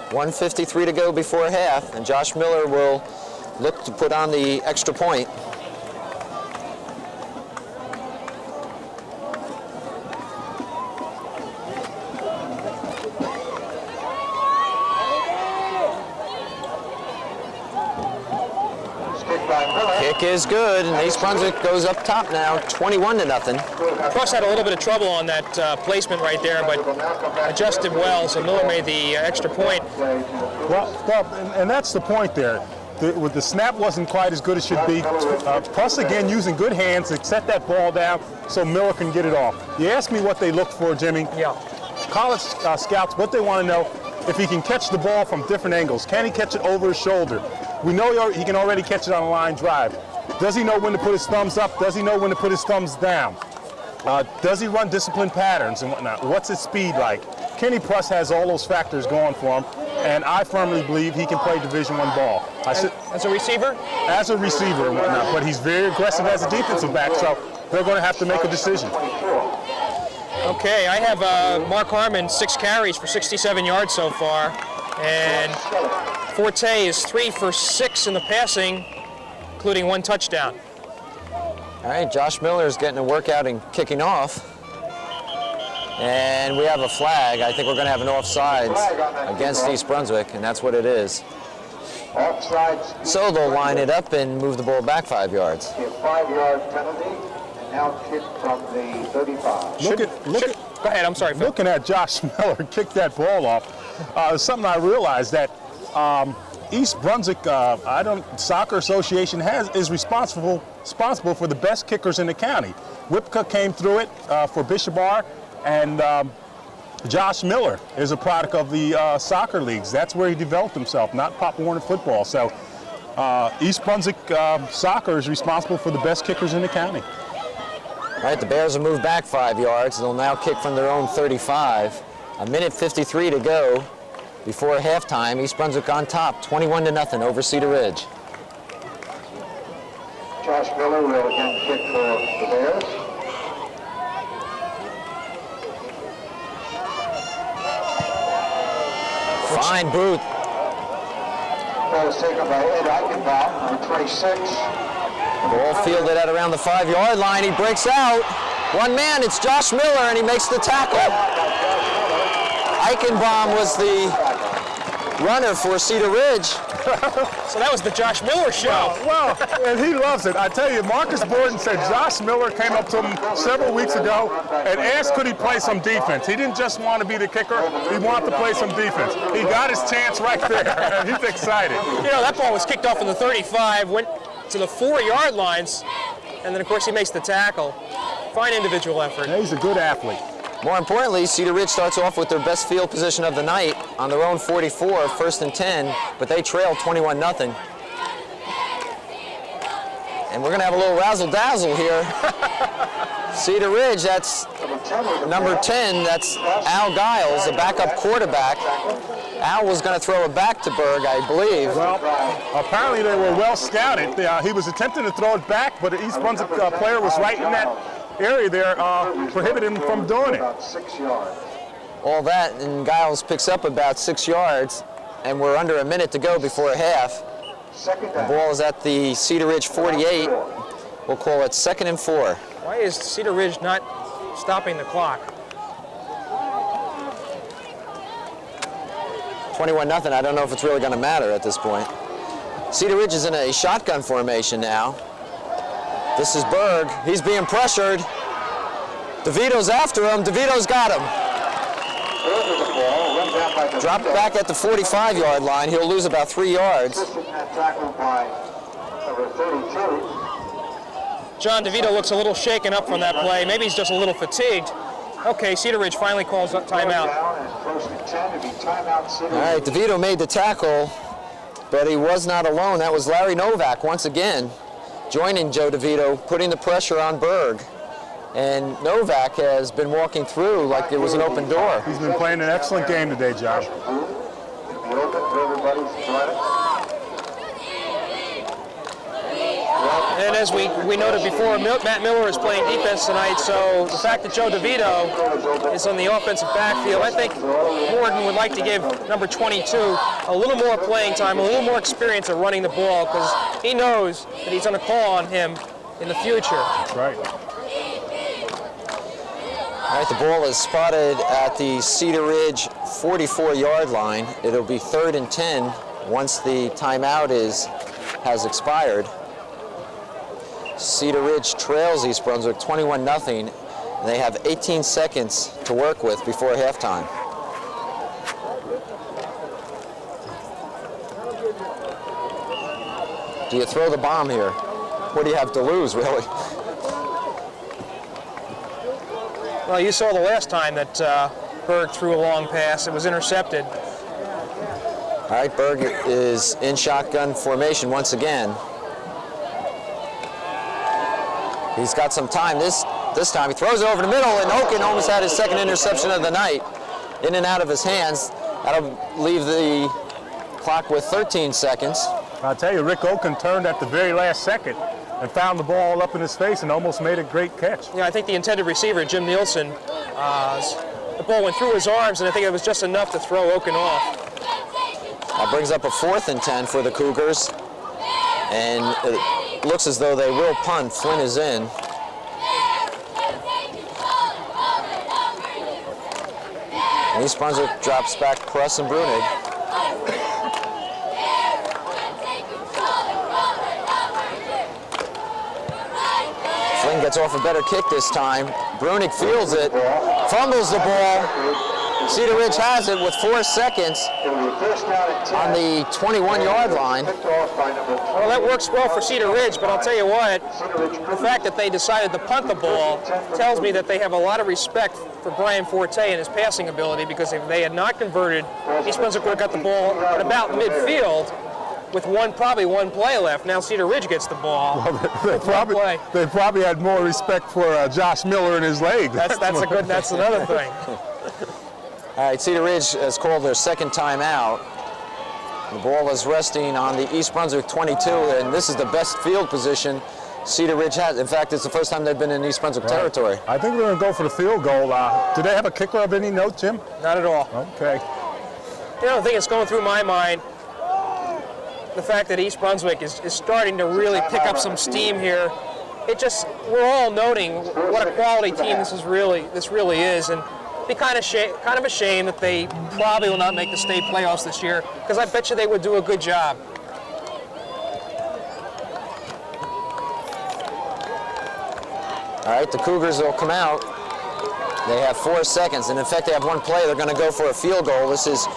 1:53 to go before half, and Josh Miller will look to put on the extra point. Kick is good, and East Brunswick goes up top now, 21-0. Plus had a little bit of trouble on that placement right there, but adjusted well, so Miller made the extra point. Well, and that's the point there. With the snap wasn't quite as good as it should be. Plus, again, using good hands to set that ball down so Miller can get it off. You asked me what they look for, Jimmy. Yeah. College scouts, what they want to know, if he can catch the ball from different angles. Can he catch it over his shoulder? We know he can already catch it on a line drive. Does he know when to put his thumbs up? Does he know when to put his thumbs down? Does he run disciplined patterns and whatnot? What's his speed like? Kenny Plus has all those factors going for him, and I firmly believe he can play Division I ball. As a receiver? As a receiver and whatnot, but he's very aggressive as a defensive back, so they're going to have to make a decision. Okay, I have Mark Harmon, 6 carries for 67 yards so far, and Forte is 3 for 6 in the passing, including 1 touchdown. All right, Josh Miller is getting a workout and kicking off. And we have a flag. I think we're going to have an offsides against East Brunswick, and that's what it is. Offsides. So they'll line it up and move the ball back 5 yards. A 5-yard penalty, and now kick from the 35. Go ahead, I'm sorry, Phil. Looking at Josh Miller kick that ball off, something I realized that East Brunswick Soccer Association is responsible for the best kickers in the county. Whipka came through it for Bishop R, and Josh Miller is a product of the soccer leagues. That's where he developed himself, not Pop Warner football. So East Brunswick Soccer is responsible for the best kickers in the county. All right, the Bears will move back 5 yards. They'll now kick from their own 35. A minute 53 to go before halftime. East Brunswick on top, 21-0 over Cedar Ridge. Josh Miller will again kick for the Bears. Fine boot. Ball is taken by Ed Eichenbaum, number 26. Ball fielded at around the 5-yard line. He breaks out. One man, it's Josh Miller, and he makes the tackle. Eichenbaum was the runner for Cedar Ridge. So that was the Josh Miller show. Well, and he loves it. I tell you, Marcus Borden said Josh Miller came up to him several weeks ago and asked could he play some defense. He didn't just want to be the kicker, he wanted to play some defense. He got his chance right there, and he's excited. You know, that ball was kicked off in the 35, went to the 4-yard lines, and then, of course, he makes the tackle. Fine individual effort. Yeah, he's a good athlete. More importantly, Cedar Ridge starts off with their best field position of the night on their own 44, 1st and 10, but they trail 21-0. And we're going to have a little razzle-dazzle here. Cedar Ridge, that's number 10, that's Al Giles, the backup quarterback. Al was going to throw it back to Berg, I believe. Well, apparently they were well scouted. He was attempting to throw it back, but the East Brunswick player was right in that area there, prohibited him from doing it. About 6 yards. All that, and Giles picks up about 6 yards, and we're under a minute to go before half. Second The down. ball is at the Cedar Ridge 48. We'll call it 2nd and 4. Why is Cedar Ridge not stopping the clock? 21-0. I don't know if it's really going to matter at this point. Cedar Ridge is in a shotgun formation now. This is Berg. He's being pressured. DeVito's after him. DeVito's got him. Over the ball, runs out by the Dropped back at the 45-yard line. He'll lose about 3 yards. Assisted that tackle by number 32. John DeVito looks a little shaken up from that play. Maybe he's just a little fatigued. Okay, Cedar Ridge finally calls up timeout. Down and close to 10 to be timeout Cedar All right, DeVito made the tackle, but he was not alone. That was Larry Novak once again, joining Joe DeVito, putting the pressure on Berg. And Novak has been walking through like it was an open door. He's been playing an excellent game today, Josh. It'll be open for everybody to join it. And as we noted before, Matt Miller is playing defense tonight, so the fact that Joe DeVito is on the offensive backfield, I think Borden would like to give number 22 a little more playing time, a little more experience at running the ball, because he knows that he's going to call on him in the future. That's right. All right, the ball is spotted at the Cedar Ridge 44-yard line. It'll be 3rd and 10 once the timeout has expired. Cedar Ridge trails East Brunswick 21-0. They have 18 seconds to work with before halftime. Do you throw the bomb here? What do you have to lose, really? Well, you saw the last time that Berg threw a long pass. It was intercepted. All right, Berg is in shotgun formation once again. He's got some time this time. He throws it over the middle, and Oken almost had his second interception of the night. In and out of his hands. That'll leave the clock with 13 seconds. I'll tell you, Rick Oken turned at the very last second and found the ball up in his face and almost made a great catch. Yeah, I think the intended receiver, Jim Nielsen, the ball went through his arms, and I think it was just enough to throw Oken off. That brings up a 4th and 10 for the Cougars. And it looks as though they will punt. Flynn is in. And East Brunswick drops back Press and Brunig. Again, gets off a better kick this time. Brunig fields it, fumbles the ball. Cedar Ridge has it with 4 seconds on the 21-yard line. Well, that works well for Cedar Ridge, but I'll tell you what, the fact that they decided to punt the ball tells me that they have a lot of respect for Brian Forte and his passing ability, because if they had not converted, East Brunswick would have got the ball at about midfield with probably one play left. Now Cedar Ridge gets the ball. Well, they probably had more respect for Josh Miller and his leg. That's another thing. All right, Cedar Ridge has called their second timeout. The ball is resting on the East Brunswick 22, and this is the best field position Cedar Ridge has. In fact, it's the first time they've been in East Brunswick territory. I think we're going to go for the field goal. Do they have a kicker of any note, Jim? Not at all. Okay. The other thing that's going through my mind, the fact that East Brunswick is starting to really pick up some steam here. We're all noting what a quality team this really is, and be kind of a shame that they probably will not make the state playoffs this year, because I bet you they would do a good job. All right, the Cougars will come out. They have 4 seconds, and in fact, they have one play. They're going to go for a field goal. This is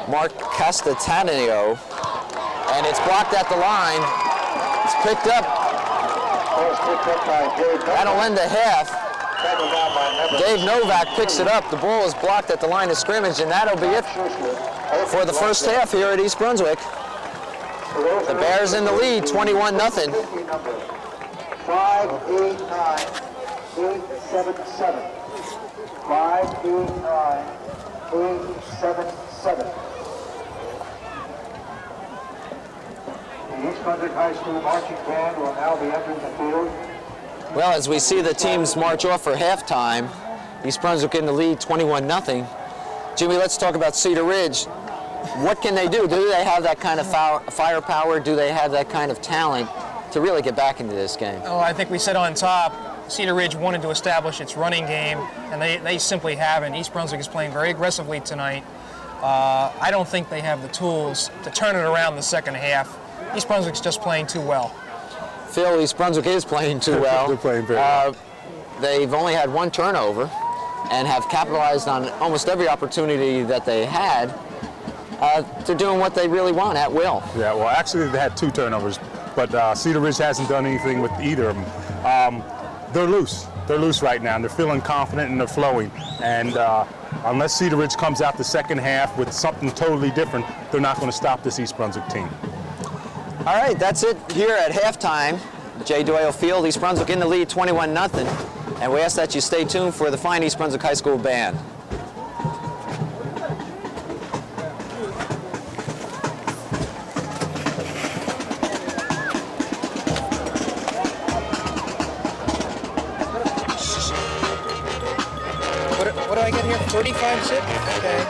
Mark Castatanio, and it's blocked at the line. It's picked up at Allinder half. Dave Novak picks it up. The ball is blocked at the line of scrimmage, and that'll be it for the first half here at East Brunswick. The Bears in the lead, 21-0. 589-877. 589-877. The East Brunswick High School marching band will now be entering the field. Well, as we see the teams march off for halftime, East Brunswick in the lead, 21-0. Jimmy, let's talk about Cedar Ridge. What can they do? Do they have that kind of firepower? Do they have that kind of talent to really get back into this game? Oh, I think we said on top, Cedar Ridge wanted to establish its running game, and they simply haven't. East Brunswick is playing very aggressively tonight. I don't think they have the tools to turn it around the second half. East Brunswick's just playing too well. Phil, East Brunswick is playing too well. They're playing very well. They've only had one turnover and have capitalized on almost every opportunity that they had. They're doing what they really want at will. Yeah, well, actually, they had 2 turnovers, but Cedar Ridge hasn't done anything with either of them. They're loose. They're loose right now, and they're feeling confident and they're flowing. And unless Cedar Ridge comes out the second half with something totally different, they're not going to stop this East Brunswick team. All right, that's it here at halftime. J. Doyle Field, East Brunswick in the lead, 21-0. And we ask that you stay tuned for the fine East Brunswick High School band. What do I get here? 35 sit? Okay.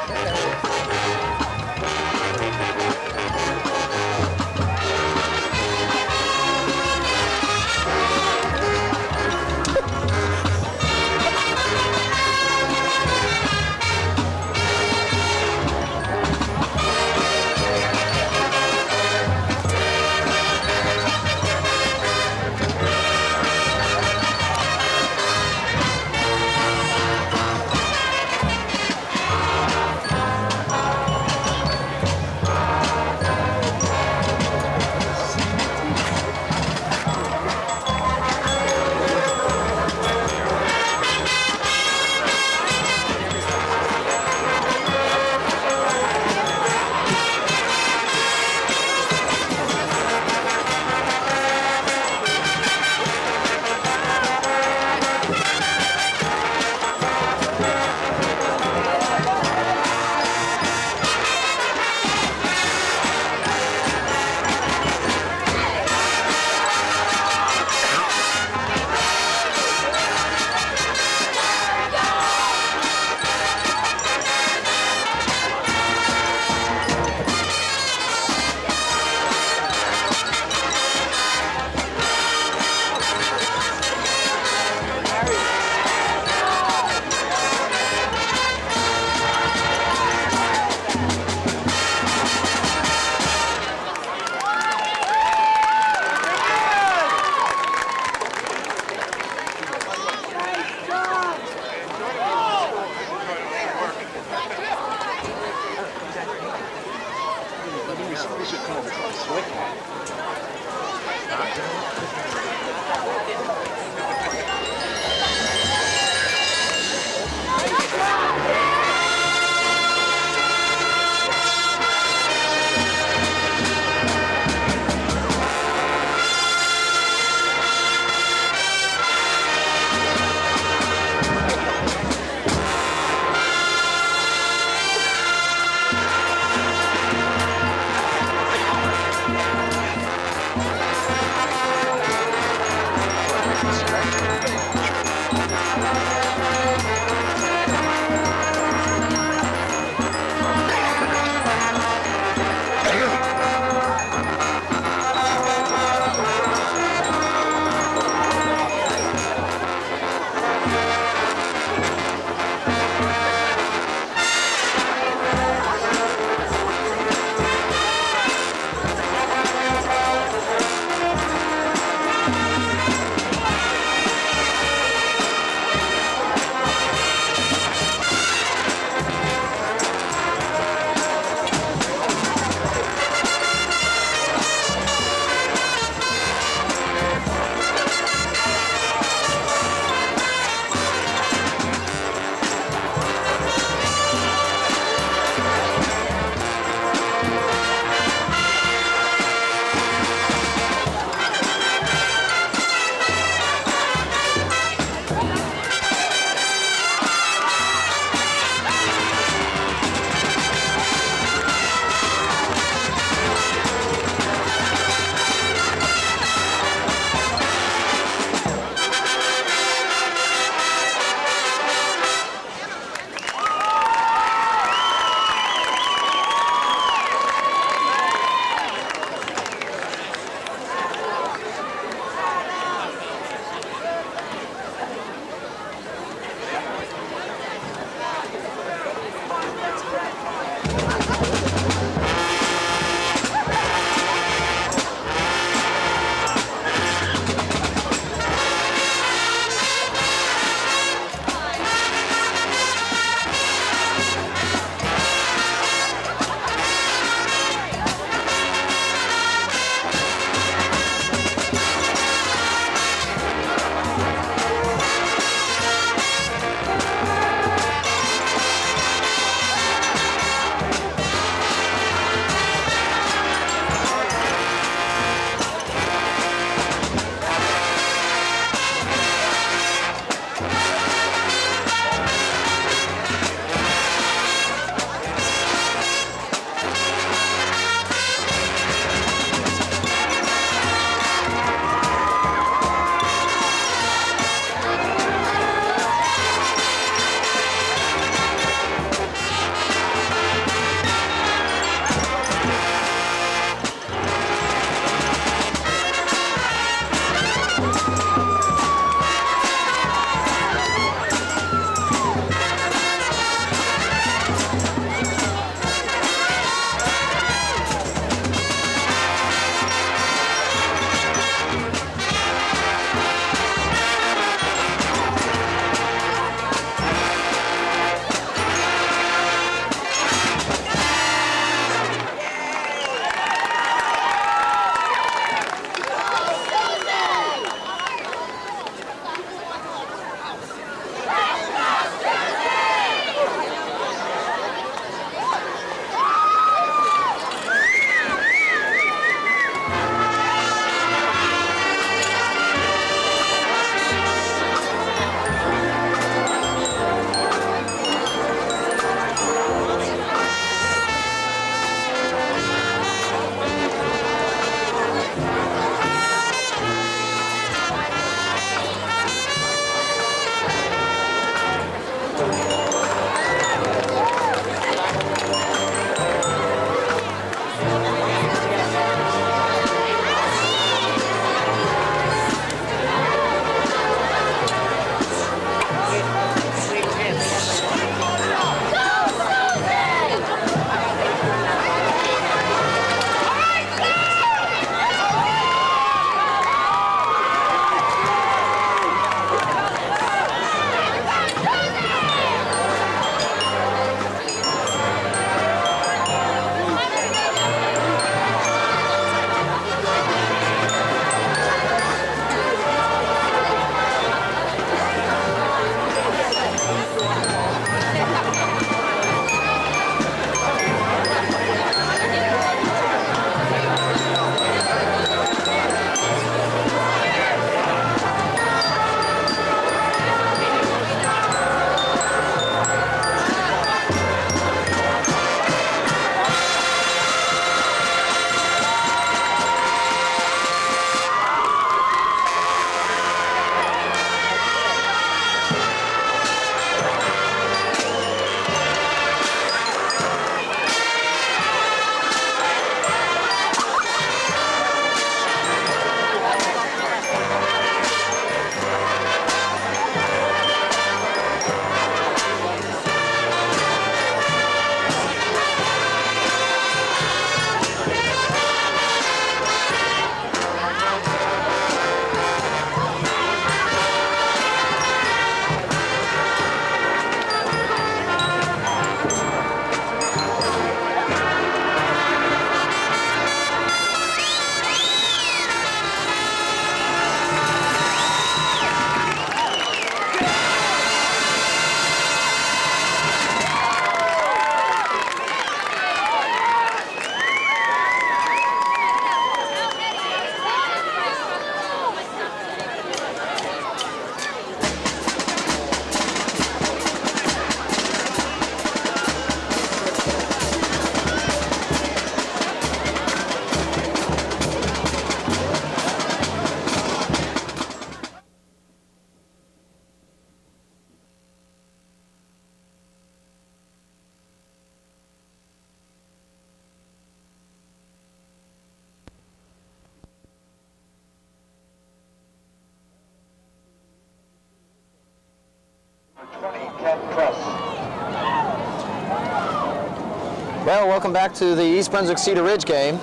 Well, welcome back to the East Brunswick Cedar Ridge game.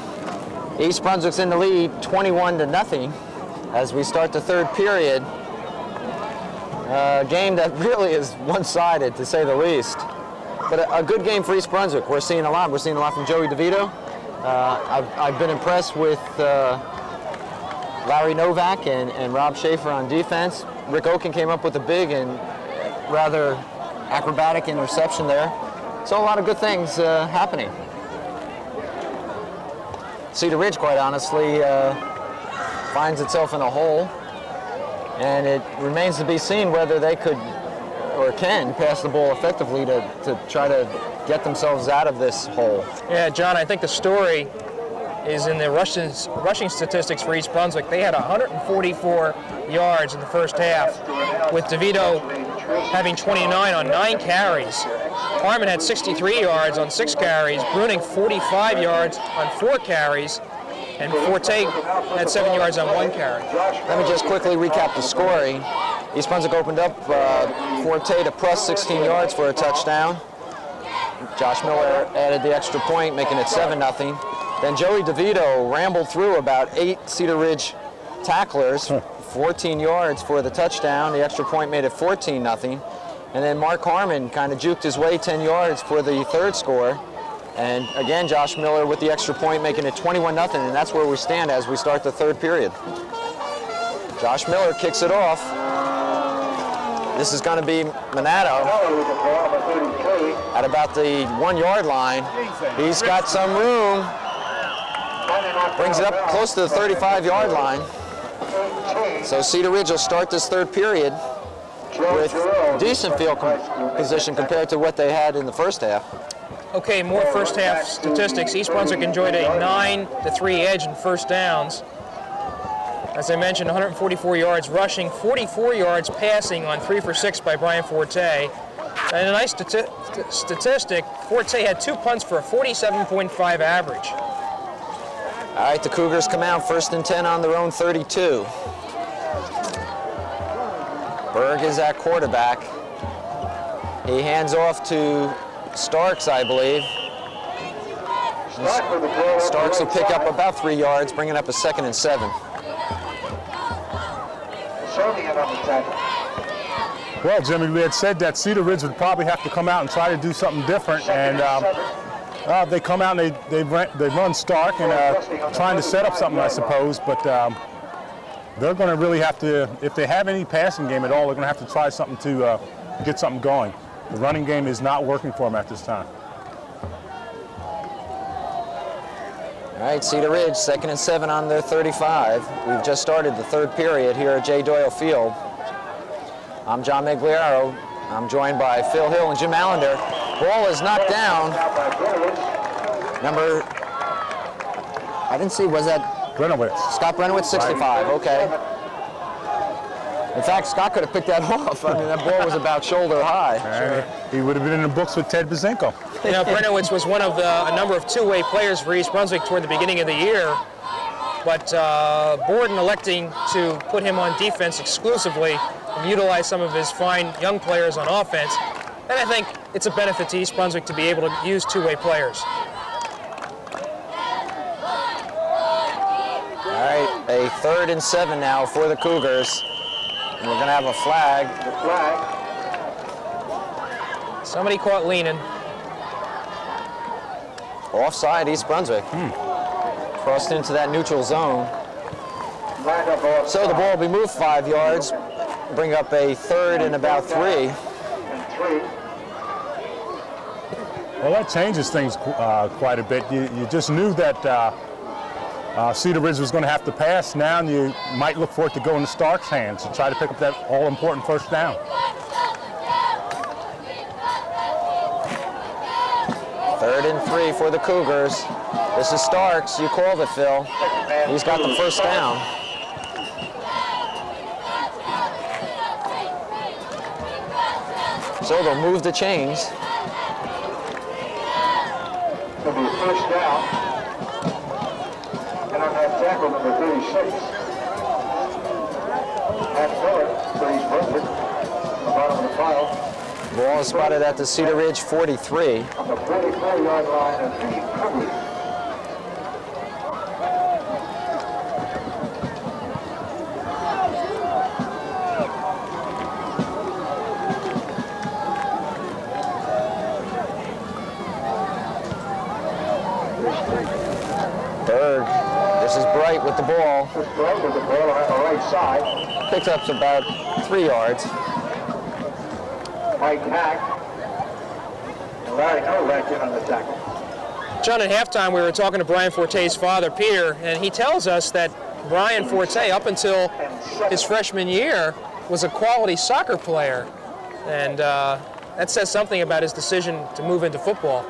East Brunswick's in the lead 21-0 as we start the third period. A game that really is one-sided, to say the least. But a good game for East Brunswick. We're seeing a lot. We're seeing a lot from Joey DeVito. I've been impressed with Larry Novak and Rob Schaefer on defense. Rick Oken came up with a big and rather acrobatic interception there. So a lot of good things happening. Cedar Ridge, quite honestly, finds itself in a hole, and it remains to be seen whether they could or can pass the ball effectively to try to get themselves out of this hole. Yeah, John, I think the story is in the rushing statistics for East Brunswick. They had 144 yards in the first half, with DeVito having 29 on 9 carries. Harmon had 63 yards on 6 carries, Bruning 45 yards on 4 carries, and Forte had 7 yards on 1 carry. Let me just quickly recap the scoring. East Brunswick opened up Forte to plus 16 yards for a touchdown. Josh Miller added the extra point, making it 7-0. Then Joey DeVito rambled through about 8 Cedar Ridge tacklers, 14 yards for the touchdown. The extra point made it 14-0. And then Mark Harmon kind of juked his way 10 yards for the third score. And again, Josh Miller with the extra point, making it 21-0, and that's where we stand as we start the third period. Josh Miller kicks it off. This is going to be Minato at about the 1-yard line. He's got some room. Brings it up close to the 35-yard line. So Cedar Ridge will start this third period with decent field position compared to what they had in the first half. Okay, more first half statistics. East Brunswick enjoyed a 9-3 edge in first downs. As I mentioned, 144 yards rushing, 44 yards passing on 3 for 6 by Brian Forte. And a nice statistic, Forte had 2 punts for a 47.5 average. All right, the Cougars come out 1st and 10 on their own 32. Berg is at quarterback. He hands off to Starks, I believe. Starks will pick up about 3 yards, bringing up a 2nd and 7. Well, Jimmy, we had said that Cedar Ridge would probably have to come out and try to do something different, and they come out and they run Stark and trying to set up something, I suppose, but they're going to really have to, if they have any passing game at all, they're going to have to try something to get something going. The running game is not working for them at this time. All right, Cedar Ridge, 2nd and 7 on their 35. We've just started the third period here at J. Doyle Field. I'm John Meggiolaro. I'm joined by Phil Hill and Jim Allinder. Ball is knocked down. Number, I didn't see, was that Brenowitz. Scott Brenowitz, 65, right. Okay. In fact, Scott could have picked that off. I mean, that ball was about shoulder high. Sure. He would have been in the books with Ted Bazinko. You know, Brenowitz was one of a number of two-way players for East Brunswick toward the beginning of the year, but Borden electing to put him on defense exclusively and utilize some of his fine young players on offense. And I think it's a benefit to East Brunswick to be able to use two-way players. All right, a 3rd and 7 now for the Cougars. And we're going to have a flag. Somebody caught leaning. Offside, East Brunswick. Crossed into that neutral zone. So the ball will be moved 5 yards, bring up a 3rd and about 3. Well, that changes things quite a bit. You just knew that Cedar Ridge was going to have to pass. Now you might look for it to go into Stark's hands to try to pick up that all-important first down. 3rd and 3 for the Cougars. This is Starks. You called it, Phil. He's got the first down. So they'll move the chains. It'll be a first down. And on that tackle, number 36. Matt Miller for East Brunswick. On the bottom of the pile. Ball is spotted at the Cedar Ridge 43. On the 44-yard line of the Cougars. Berg, this is Bright with the ball. Bright with the ball on the right side. Picks up about 3 yards. Mike Hack. And Larry Novak in on the tackle. John, at halftime we were talking to Brian Forte's father, Peter, and he tells us that Brian Forte, up until his freshman year, was a quality soccer player. And that says something about his decision to move into football.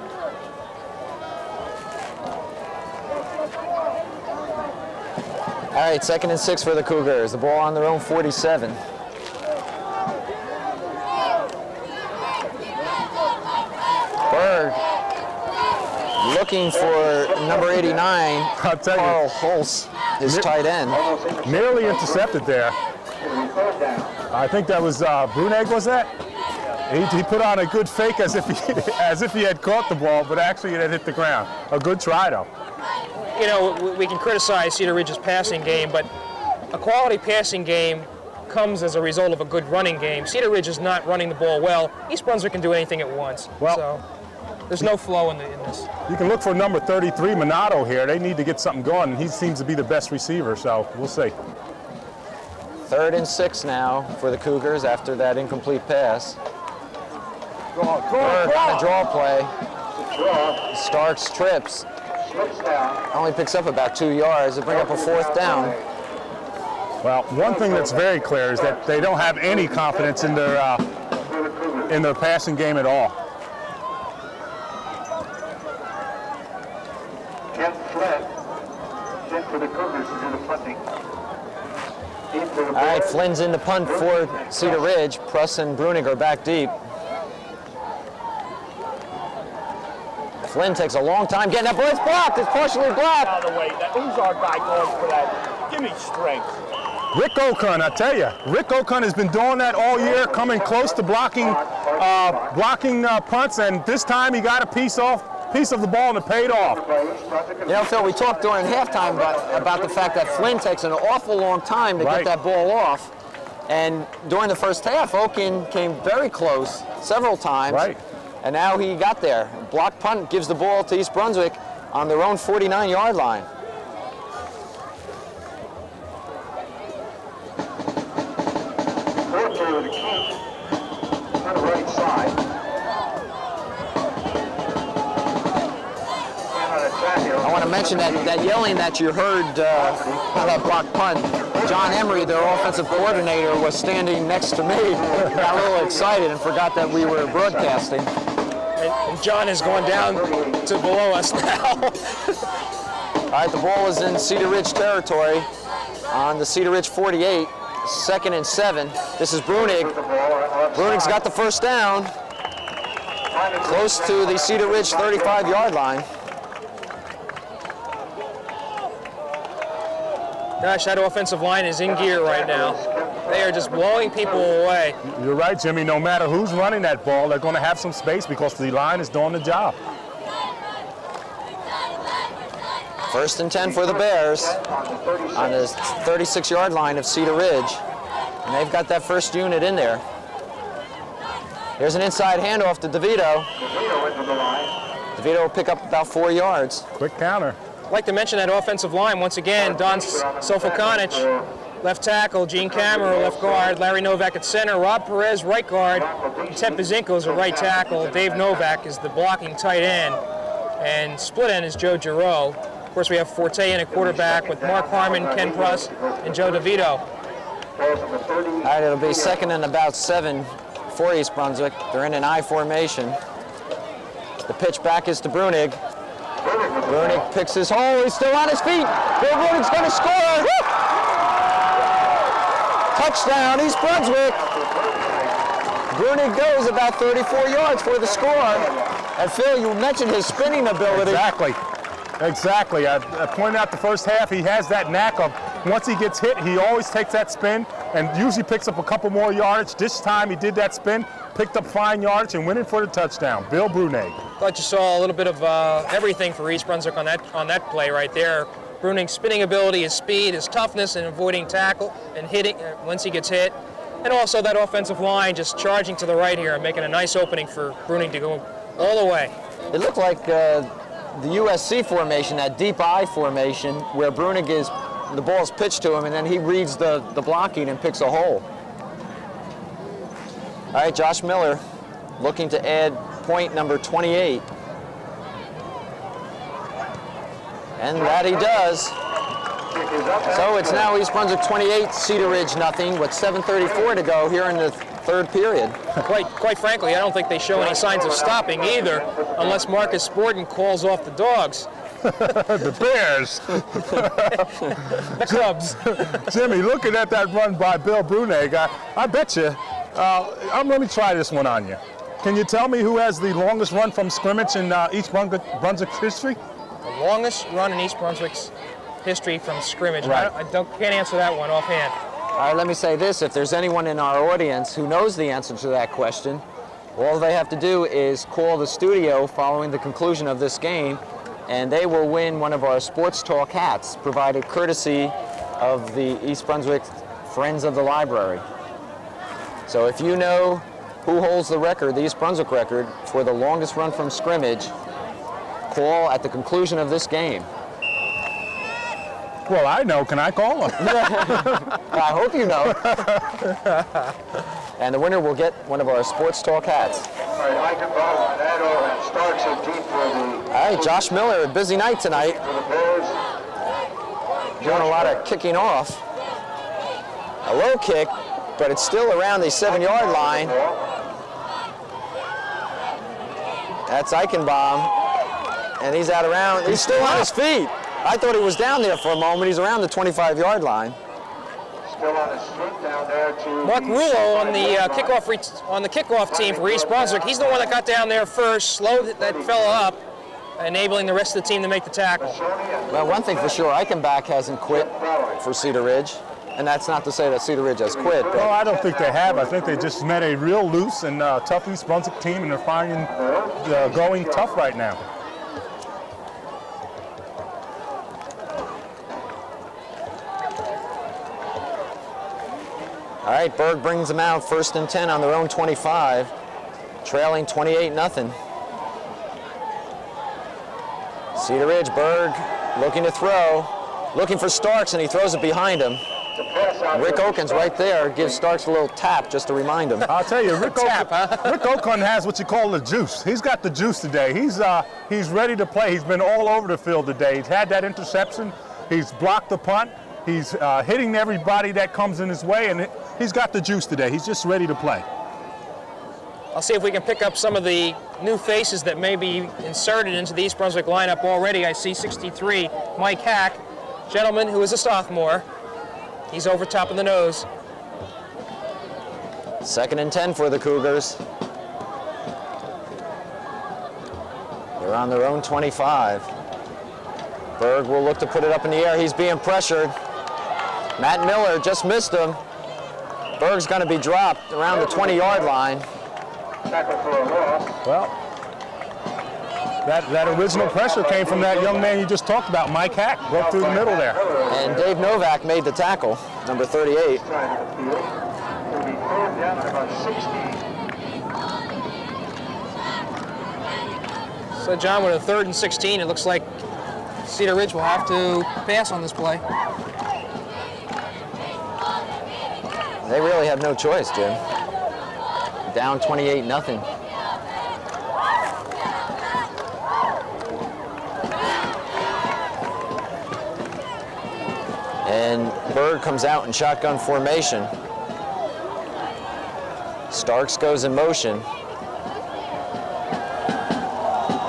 All right, 2nd and 6 for the Cougars. The ball on their own 47. Berg looking for number 89, I'll tell Carl you, Holtz, his tight end. nearly intercepted there. I think that was Brunegg, was that? He put on a good fake as if he had caught the ball, but actually it had hit the ground. A good try, though. You know, we can criticize Cedar Ridge's passing game, but a quality passing game comes as a result of a good running game. Cedar Ridge is not running the ball well. East Brunswick can do anything at once. Well, so there's no flow in this. You can look for number 33, Minato, here. They need to get something going, and he seems to be the best receiver, so we'll see. 3rd and 6 now for the Cougars after that incomplete pass. Berg on a draw play. Starks trips. Only picks up about 2 yards to bring up a 4th down. Well, one thing that's very clear is that they don't have any confidence in their passing game at all. Kent Flynn. Kent for the Cougars to do the punting. All right, Flynn's in the punt for Cedar Ridge. Pruss and Brunig are back deep. Flynn takes a long time getting that ball. It's blocked. It's partially blocked. Out of the way. Who's our guy going for that? Give me strength. Rick Okun, I tell you, Rick Okun has been doing that all year, coming close to blocking punts, and this time he got a piece of the ball and it paid off. You know, Phil, we talked during halftime about the fact that Flynn takes an awful long time to get that ball off. And during the first half, Okun came very close several times. Right. And now he got there. Block punt gives the ball to East Brunswick on their own 49-yard line. Forte with the key on the right side. And on a tackle. I want to mention that yelling that you heard on that block punt. John Emery, their offensive coordinator, was standing next to me. Got a little excited and forgot that we were broadcasting. And John has gone down to below us now. All right, the ball is in Cedar Ridge territory on the Cedar Ridge 48, 2nd and 7. This is Brunig. Brunig's got the 1st down, close to the Cedar Ridge 35-yard line. Gosh, that offensive line is in gear right now. They are just blowing people away. You're right, Jimmy. No matter who's running that ball, they're going to have some space because the line is doing the job. 1st and 10 for the Bears on the 36-yard line of Cedar Ridge. And they've got that first unit in there. Here's an inside handoff to DeVito. DeVito will pick up about 4 yards. Quick counter. I'd like to mention that offensive line once again. Don Sofokanic, left tackle. Gene Camero, left guard. Larry Novak at center. Rob Perez, right guard. Ted Pazinko is a right tackle. Dave Novak is the blocking tight end. And split end is Joe Giroux. Of course, we have Forte in a quarterback with Mark Harmon, Ken Pruss, and Joe DeVito. All right, it'll be 2nd and about 7 for East Brunswick. They're in an I formation. The pitch back is to Brunig. Brunig picks his hole. He's still on his feet. Bill Brunig's going to score. Woo! Touchdown, East Brunswick. Brunig goes about 34 yards for the score. And Phil, you mentioned his spinning ability. Exactly. I pointed out the first half, he has that knack of once he gets hit, he always takes that spin, and usually picks up a couple more yardage. This time he did that spin, picked up fine yardage, and went in for the touchdown. Bill Brunig. Thought you saw a little bit of everything for East Brunswick on that play right there. Bruning's spinning ability, his speed, his toughness in avoiding tackle and hitting once he gets hit. And also that offensive line just charging to the right here and making a nice opening for Bruning to go all the way. It looked like the USC formation, that deep I formation, where Brunig is, the ball's pitched to him, and then he reads the blocking and picks a hole. All right, Josh Miller looking to add point number 28. And that he does. So it's now East Brunswick 28, Cedar Ridge nothing, with 7:34 to go here in the third period. Quite frankly, I don't think they show any signs of stopping either, unless Marcus Borden calls off the dogs. The Bears. The Cubs. Jimmy, looking at that run by Bill Brunig, I bet you, let me try this one on you. Can you tell me who has the longest run from scrimmage in East Brunswick's history? The longest run in East Brunswick's history from scrimmage. Right. I can't answer that one offhand. All right, let me say this. If there's anyone in our audience who knows the answer to that question, all they have to do is call the studio following the conclusion of this game, and they will win one of our Sports Talk hats, provided courtesy of the East Brunswick Friends of the Library. So if you know who holds the record, the East Brunswick record, for the longest run from scrimmage, call at the conclusion of this game. Well, I know. Can I call him? I hope you know. And the winner will get one of our Sports Talk hats. All right, Eichenbaum and Addo and Starks are deep for the... All right, Josh Miller, a busy night tonight. For the Bears. Doing a lot of kicking off. A low kick, but it's still around the 7-yard line. That's Eichenbaum. And he's out around, he's still on his feet. I thought he was down there for a moment. He's around the 25-yard line. Still on his feet down there to... Mark Rulo on the kickoff team for East Brunswick. He's the one that got down there first, slowed that fella up, enabling the rest of the team to make the tackle. Well, one thing for sure, Eichenbach hasn't quit for Cedar Ridge. And that's not to say that Cedar Ridge has quit. But No, I don't think they have. I think they just met a real loose and tough East Brunswick team, and they're finding going tough right now. All right, Berg brings them out, 1st and 10 on their own 25, trailing 28-0. Cedar Ridge, Berg looking to throw, looking for Starks, and he throws it behind him. Rick Oakins right there gives Starks a little tap just to remind him. I'll tell you, Rick Oakins has what you call the juice. He's got the juice today. He's ready to play. He's been all over the field today. He's had that interception. He's blocked the punt. He's hitting everybody that comes in his way, and he's got the juice today. He's just ready to play. I'll see if we can pick up some of the new faces that may be inserted into the East Brunswick lineup already. I see 63, Mike Hack, gentleman who is a sophomore. He's over top of the nose. 2nd and 10 for the Cougars. They're on their own 25. Berg will look to put it up in the air. He's being pressured. Matt Miller just missed him. Berg's going to be dropped around the 20-yard line. Tackle for a loss. Well, that original pressure came from that young man you just talked about, Mike Hack, broke through the middle there. And Dave Novak made the tackle, number 38. Side of the field. It'll be 3rd down at about 16. So John, with a 3rd and 16, it looks like Cedar Ridge will have to pass on this play. They really have no choice, Jim. Down 28-0. And Berg comes out in shotgun formation. Starks goes in motion.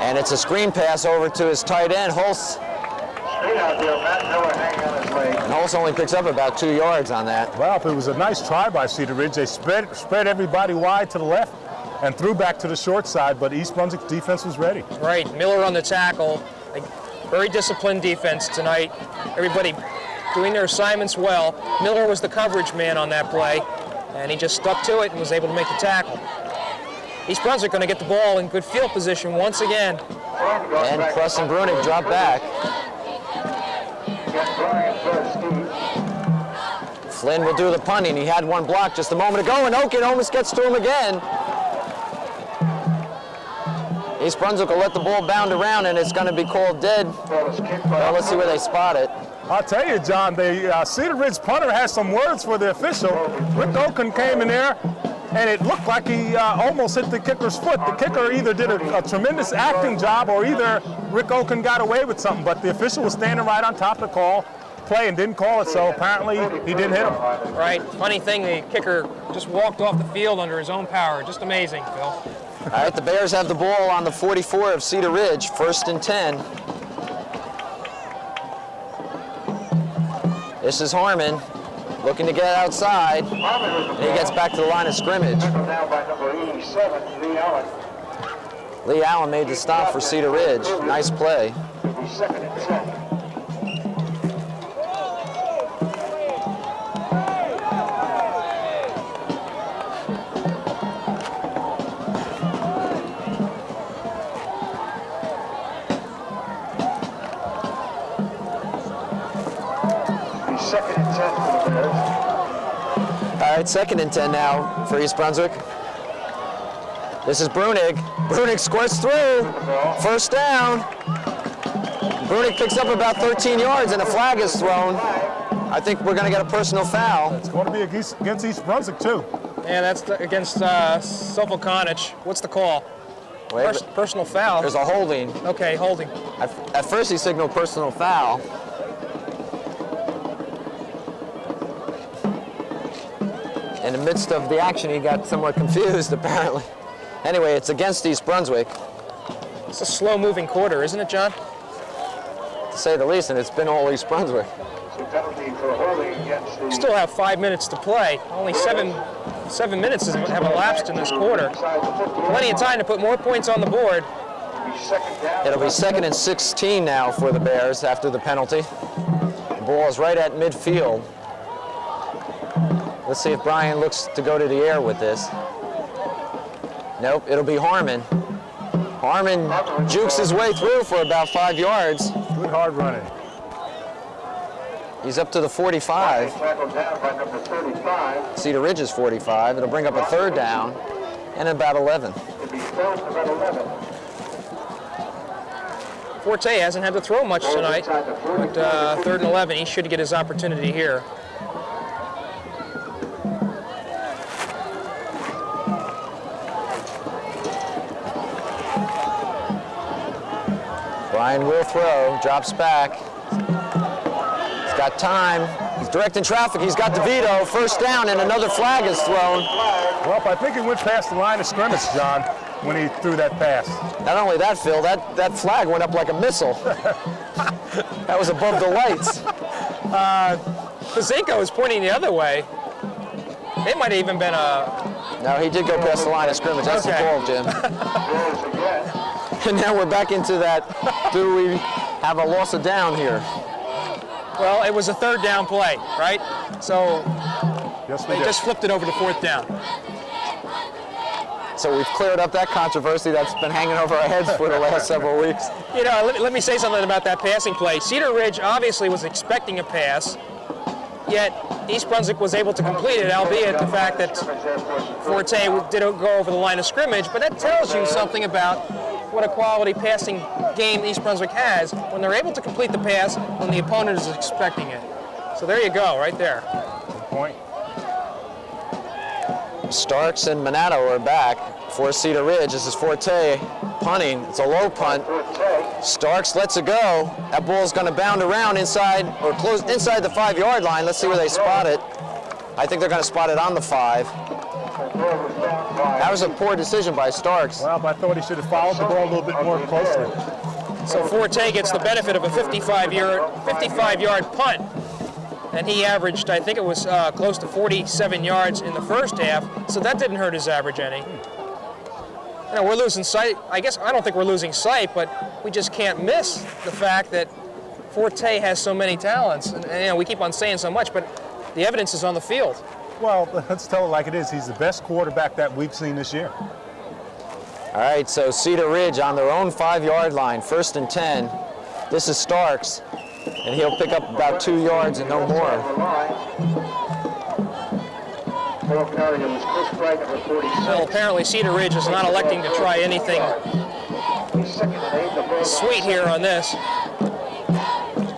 And it's a screen pass over to his tight end, Holst. Straight out there, Matt Miller hanging on his leg. And Holst only picks up about 2 yards on that. Well, it was a nice try by Cedar Ridge. They spread everybody wide to the left and threw back to the short side, but East Brunswick's defense was ready. Right, Miller on the tackle. A very disciplined defense tonight. Everybody doing their assignments well. Miller was the coverage man on that play, and he just stuck to it and was able to make the tackle. East Brunswick going to get the ball in good field position once again. And Preston Brunig dropped back. Flynn will do the punting. He had one block just a moment ago, and Oaken almost gets to him again. East Brunswick will let the ball bound around, and it's going to be called dead. Well, let's see where they spot it. I'll tell you, John, the Cedar Ridge punter has some words for the official. Rick Oaken came in there, and it looked like he almost hit the kicker's foot. The kicker either did a tremendous acting job, or either Rick Oaken got away with something, but the official was standing right on top of the play and didn't call it, so apparently he didn't hit him. Right. Funny thing, the kicker just walked off the field under his own power. Just amazing, Phil. All right, the Bears have the ball on the 44 of Cedar Ridge, 1st and 10. This is Harmon looking to get outside, and he gets back to the line of scrimmage. Lee Allen made the stop for Cedar Ridge. Nice play. All right, 2nd and 10 now for East Brunswick. This is Brunig. Brunig squirts through. 1st down. Brunig picks up about 13 yards, and a flag is thrown. I think we're going to get a personal foul. It's going to be against East Brunswick, too. Yeah, that's against Sofokonich. What's the call? Personal foul. There's a holding. Okay, holding. At first, he signaled personal foul. In the midst of the action, he got somewhat confused, apparently. Anyway, it's against East Brunswick. It's a slow-moving quarter, isn't it, John? To say the least, and it's been all East Brunswick. We still have 5 minutes to play. Only seven minutes have elapsed in this quarter. Plenty of time to put more points on the board. It'll be 2nd and 16 now for the Bears after the penalty. The ball is right at midfield. Let's see if Brian looks to go to the air with this. Nope, it'll be Harmon. Harmon jukes his way through for about 5 yards. Good hard running. He's up to the 45. Cedar Ridge is 45. It'll bring up a 3rd down and about 11. Forte hasn't had to throw much tonight, but 3rd and 11, he should get his opportunity here. Brian will throw, drops back. He's got time. He's directing traffic. He's got DeVito. 1st down, and another flag is thrown. Well, I think he went past the line of scrimmage, John, when he threw that pass. Not only that, Phil, that flag went up like a missile. That was above the lights. Pazinko is pointing the other way. It might have even been a... No, he did go past the line of scrimmage. That's Okay. the call, Jim. And now we're back into that, do we have a loss of down here? Well, it was a 3rd down play, right? So Yes, they just flipped it over to 4th down. So we've cleared up that controversy that's been hanging over our heads for the last several weeks. You know, let me say something about that passing play. Cedar Ridge obviously was expecting a pass, yet East Brunswick was able to complete it, albeit the fact that Forte didn't go over the line of scrimmage, but that tells you something about what a quality passing game East Brunswick has when they're able to complete the pass when the opponent is expecting it. So there you go, right there. Good point. Starks and Minato are back for Cedar Ridge. This is Forte punting. It's a low punt. Starks lets it go. That ball's going to bound around inside or close inside the 5-yard line. Let's see where they spot it. I think they're going to spot it on the 5. That was a poor decision by Starks. Well, I thought he should have followed the ball a little bit more closely. So Forte gets the benefit of a 55-yard punt, and he averaged, I think it was close to 47 yards in the first half, so that didn't hurt his average any. You know, we're losing sight. I don't think we're losing sight, but we just can't miss the fact that Forte has so many talents. And, you know, we keep on saying so much, but the evidence is on the field. Well, let's tell it like it is. He's the best quarterback that we've seen this year. All right, so Cedar Ridge on their own 5-yard line, 1st and 10. This is Starks, and he'll pick up about 2 yards and no more. Well, apparently Cedar Ridge is not electing to try anything sweet here on this,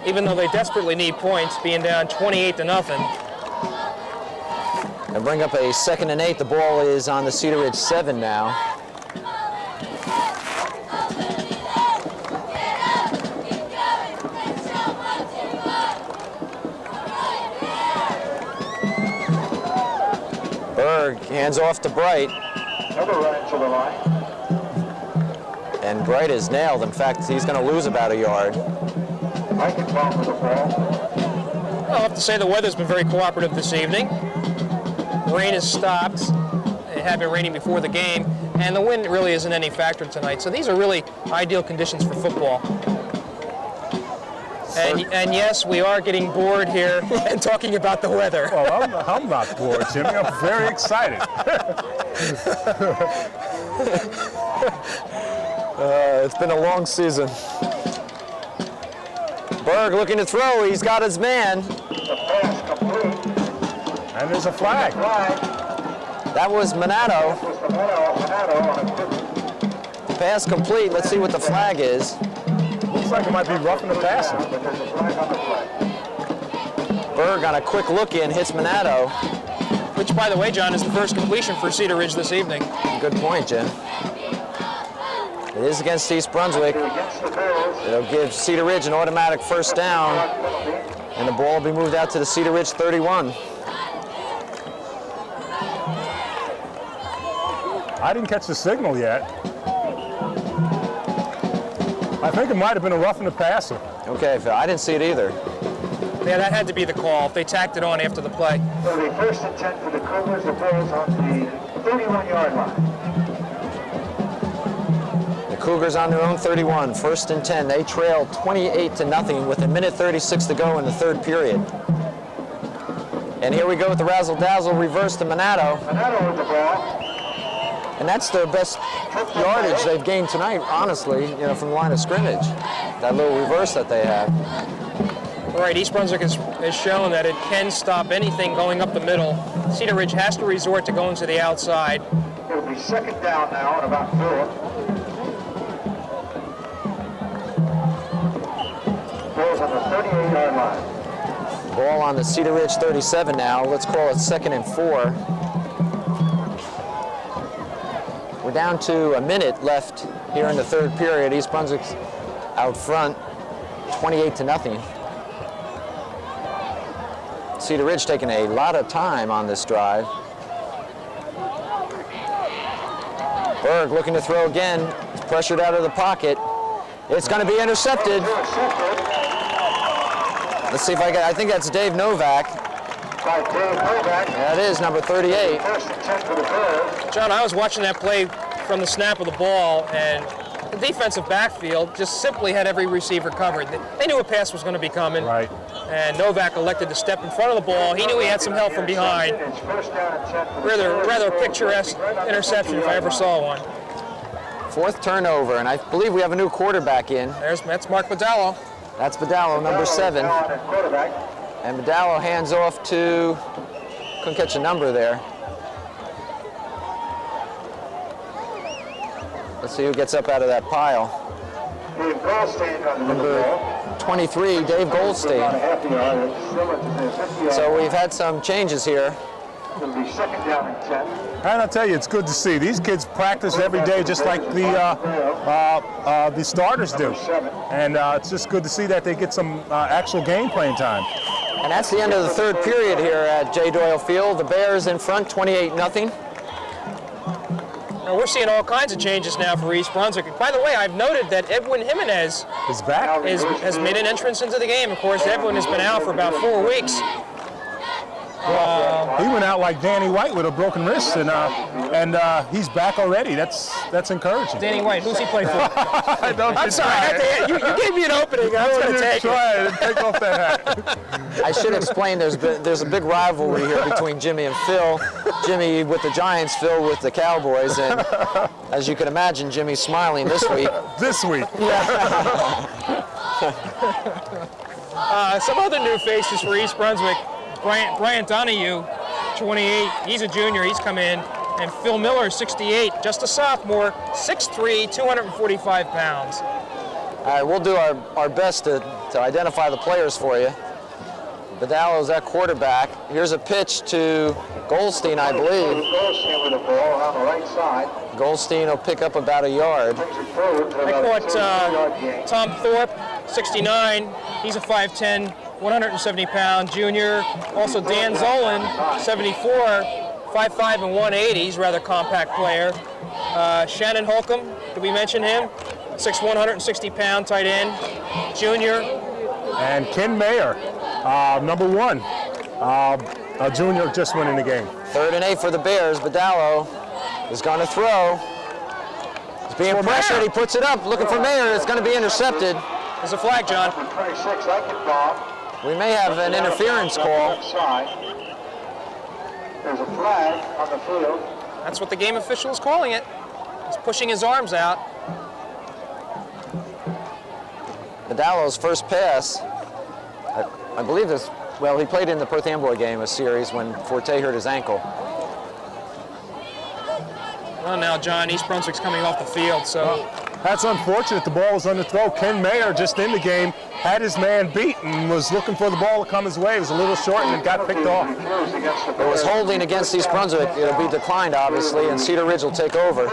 even though they desperately need points, being down 28-0. And bring up a 2nd and 8. The ball is on the Cedar Ridge 7 now. Berg hands off to Bright. And Bright is nailed. In fact, he's going to lose about a yard. I'll have to say the weather's been very cooperative this evening. The rain has stopped. It had been raining before the game, and the wind really isn't any factor tonight. So these are really ideal conditions for football. And yes, we are getting bored here and talking about the weather. Well, I'm not bored, Jimmy. I'm very excited. It's been a long season. Berg looking to throw. He's got his man. And there's a flag. That was Minato. Pass complete. Let's see what the flag is. Looks like it might be roughing the passer. Berg on a quick look in hits Minato. Which, by the way, John, is the first completion for Cedar Ridge this evening. Good point, Jim. It is against East Brunswick. It'll give Cedar Ridge an automatic 1st down, and the ball will be moved out to the Cedar Ridge 31. I didn't catch the signal yet. I think it might have been a roughing the passer. Okay, Phil, I didn't see it either. Yeah, that had to be the call if they tacked it on after the play. So the 1st and 10 for the Cougars. The ball's on the 31-yard line. The Cougars on their own 31, 1st and 10. They trail 28-0 with 1:36 to go in the 3rd period. And here we go with the razzle-dazzle reverse to Minato. Minato with the ball. And that's their best yardage they've gained tonight, honestly, you know, from the line of scrimmage. That little reverse that they have. All right, East Brunswick has shown that it can stop anything going up the middle. Cedar Ridge has to resort to going to the outside. It'll be 2nd down now and about 4. Ball's on the 38-yard line. Ball on the Cedar Ridge 37 now. Let's call it 2nd and 4. We're down to a minute left here in the 3rd period. East Brunswick's out front, 28-0. Cedar Ridge taking a lot of time on this drive. Berg looking to throw again. He's pressured out of the pocket. It's going to be intercepted. Let's see if I think that's Dave Novak. By Dave Novak. Yeah, it is, number 38. 1st and 10 for the Bears. John, I was watching that play from the snap of the ball, and the defensive backfield just simply had every receiver covered. They knew a pass was going to be coming. Right. And Novak elected to step in front of the ball. He knew he had some help from behind. It's 1st down and 10 for the Rather picturesque interception if I ever saw one. 4th turnover, and I believe we have a new quarterback in. That's Mark Badallo. That's Badallo, number 7. And Badallo hands off to, couldn't catch a number there. Let's see who gets up out of that pile. Dave Goldstein on the Number 23, Dave Goldstein. So we've had some changes here. It'll be 2nd down and 10. And I'll tell you, it's good to see. These kids practice every day just like the starters do. And it's just good to see that they get some actual game playing time. And that's the end of the 3rd period here at J. Doyle Field. The Bears in front, 28-0. Now we're seeing all kinds of changes now for East Brunswick. By the way, I've noted that Edwin Jimenez Is back. has made an entrance into the game. Of course, Edwin has been out for about 4 weeks. He went out like Danny White with a broken wrist, and he's back already. That's encouraging. Danny White, who's he play for? I'm sorry, you gave me an opening. I was going to take it. Try it and take off that hat. I should explain there's a big rivalry here between Jimmy and Phil. Jimmy with the Giants, Phil with the Cowboys, and as you can imagine, Jimmy's smiling this week. This week. Some other new faces for East Brunswick. Brian Donahue, 28, he's a junior, he's come in. And Phil Miller, 68, just a sophomore, 6'3", 245 pounds. All right, we'll do our best to identify the players for you. Badalo's at quarterback. Here's a pitch to Goldstein, I believe. Goldstein with the ball on the right side. Goldstein will pick up about a yard. I caught Tom Thorpe, 69. He's a 5'10", 170-pound junior. Also Dan Zolan, 74, 5'5" and 180. He's a rather compact player. Shannon Holcomb, did we mention him? 6'1", 160-pound tight end, junior. And Ken Mayer, number 1, a junior just winning the game. 3rd and 8 for the Bears. Badalo is going to throw. He's being pressured. He puts it up, looking for Mayer. It's going to be intercepted. There's a flag, John. 26, We may have an interference call. There's a flag on the field. That's what the game official is calling it. He's pushing his arms out. Badalo's first pass, I believe this, well, he played in the Perth Amboy game, a series, when Forte hurt his ankle. Well, now, John, East Brunswick's coming off the field, so. That's unfortunate. The ball was underthrown. Ken Mayer, just in the game, had his man beat and was looking for the ball to come his way. It was a little short and it got picked off. It was holding against East Brunswick. It'll be declined, obviously, and Cedar Ridge will take over.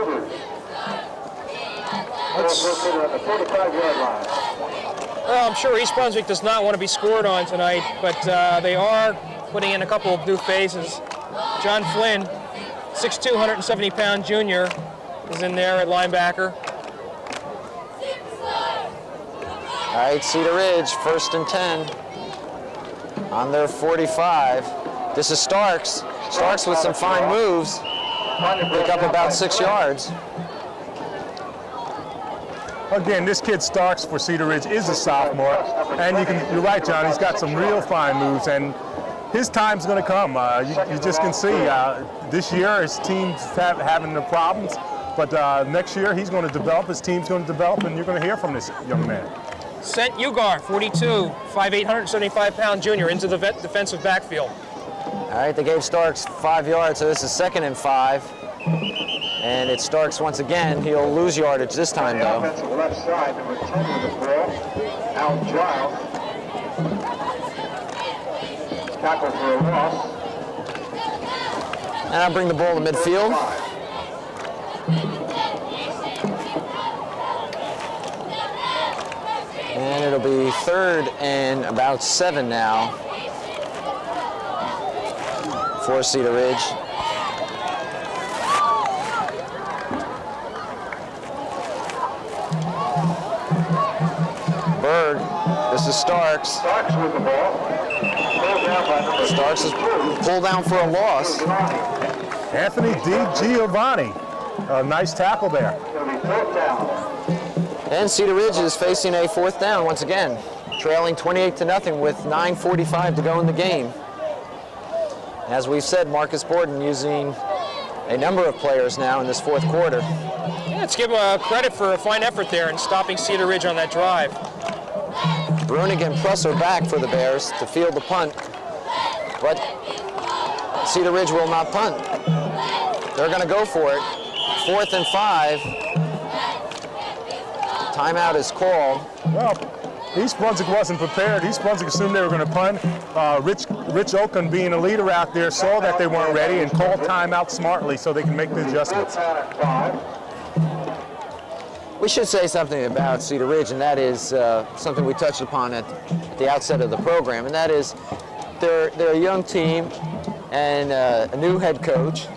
Well, I'm sure East Brunswick does not want to be scored on tonight, but they are putting in a couple of new faces. John Flynn, 6'2", 170-pound junior, is in there at linebacker. All right, Cedar Ridge, 1st and 10 on their 45. This is Starks. Starks with some fine moves. Pick up about 6 yards. Again, this kid Starks for Cedar Ridge is a sophomore, and you're right, John, he's got some real fine moves, and his time's going to come. You just can see this year his team's having the problems, but next year he's going to develop, his team's going to develop, and you're going to hear from this young man. Sent Ugar, 42, 5'8", 175-pound junior, into the defensive backfield. All right, they gave Starks 5 yards, so this is 2nd and 5. And it's Starks once again. He'll lose yardage this time, though. Left side, number 10 with the ball, Al Giles. Tackle for a loss. And I'll bring the ball to midfield. And it'll be 3rd and about 7 now for Cedar Ridge. Berg, this is Starks. Starks with the ball. Starks is pulled down for a loss. Anthony Giovanni, a nice tackle there. It'll be 4th down. And Cedar Ridge is facing a 4th down once again, trailing 28-0 with 9:45 to go in the game. As we've said, Marcus Borden using a number of players now in this 4th quarter. Yeah, let's give him credit for a fine effort there in stopping Cedar Ridge on that drive. Brunig and Press are back for the Bears to field the punt, but Cedar Ridge will not punt. They're going to go for it. 4th and 5. Timeout is called. Well, East Brunswick wasn't prepared. East Brunswick assumed they were going to punt. Rich Oaken, being a leader out there, saw that they weren't ready and called timeout smartly so they can make the adjustments. We should say something about Cedar Ridge, and that is something we touched upon at the outset of the program, and that is they're a young team and a new head coach,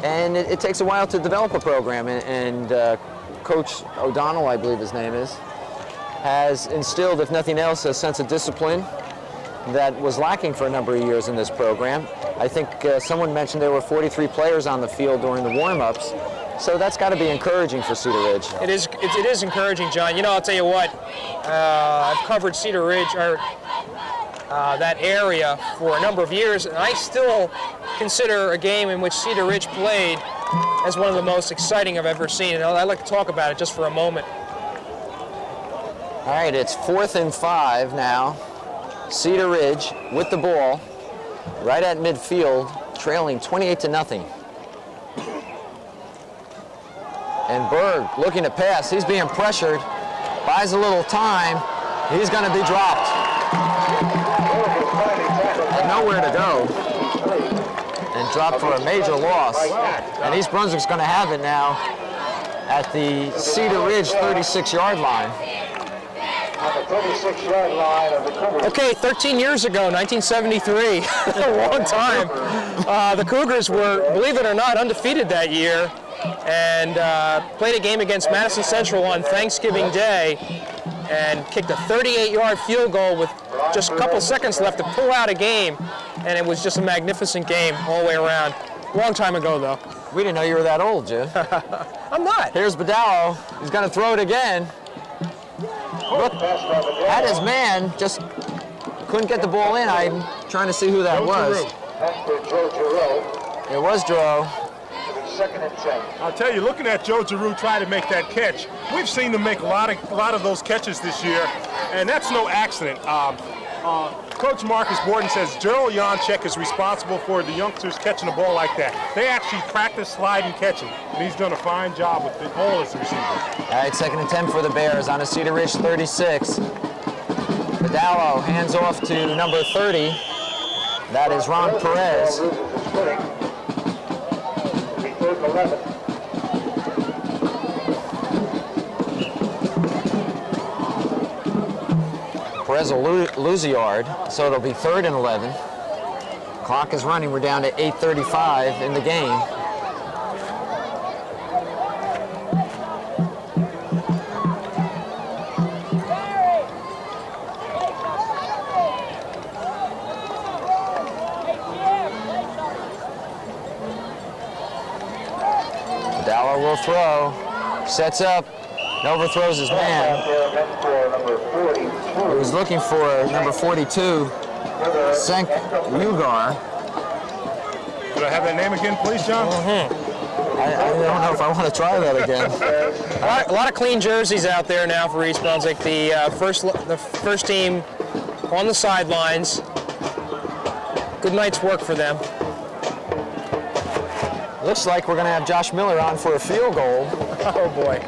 and it takes a while to develop a program, and Coach O'Donnell, I believe his name is, has instilled, if nothing else, a sense of discipline that was lacking for a number of years in this program. I think someone mentioned there were 43 players on the field during the warm-ups, so that's got to be encouraging for Cedar Ridge. It is encouraging, John. You know, I'll tell you what, I've covered Cedar Ridge, or that area, for a number of years, and I still consider a game in which Cedar Ridge played as one of the most exciting I've ever seen, and I'd like to talk about it just for a moment. All right, it's 4th and 5 now. Cedar Ridge with the ball, right at midfield, trailing 28-0. And Berg looking to pass. He's being pressured, buys a little time. He's going to be dropped. Had nowhere to go. And dropped for a major loss. And East Brunswick's going to have it now at the Cedar Ridge 36-yard line. On the 36-yard line of the Cougars. Okay, 13 years ago, 1973, a long time. The Cougars were, believe it or not, undefeated that year, and played a game against Madison Central on Thanksgiving Day and kicked a 38-yard field goal with just a couple seconds left to pull out a game, and it was just a magnificent game all the way around. Long time ago, though. We didn't know you were that old, Jim. I'm not. Here's Badallo. He's going to throw it again. Look at his man, just couldn't get the ball in. I'm trying to see who that was. It was Giroux. 2nd and 10. I'll tell you, looking at Joe Giroux try to make that catch, we've seen him make a lot of those catches this year, and that's no accident. Coach Marcus Borden says Gerald Janchek is responsible for the youngsters catching the ball like that. They actually practice sliding catching, and he's done a fine job with all his receivers. All right, 2nd and 10 for the Bears on a Cedar Ridge 36. Badallo hands off to number 30. That is Ron Perez. 3rd and 11. Perez will lose a yard, so it'll be 3rd and 11. Clock is running. We're down to 8:35 in the game. Badallo will throw. Sets up. Overthrows his man. He was looking for number 42, Senk Ugar. Could I have that name again, please, John? I don't know if I want to try that again. A lot of clean jerseys out there now for East Brunswick. The first team on the sidelines. Good night's work for them. Looks like we're going to have Josh Miller on for a field goal. Oh boy.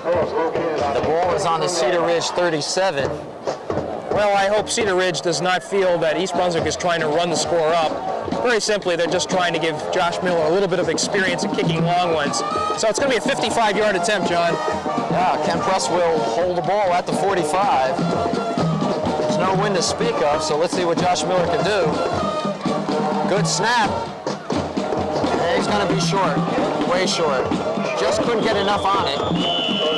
The ball is on the Cedar Ridge 37. Well, I hope Cedar Ridge does not feel that East Brunswick is trying to run the score up. Very simply, they're just trying to give Josh Miller a little bit of experience in kicking long ones. So it's going to be a 55-yard attempt, John. Yeah, Ken Press will hold the ball at the 45. There's no wind to speak of, so let's see what Josh Miller can do. Good snap. And he's going to be short, way short. Just couldn't get enough on it.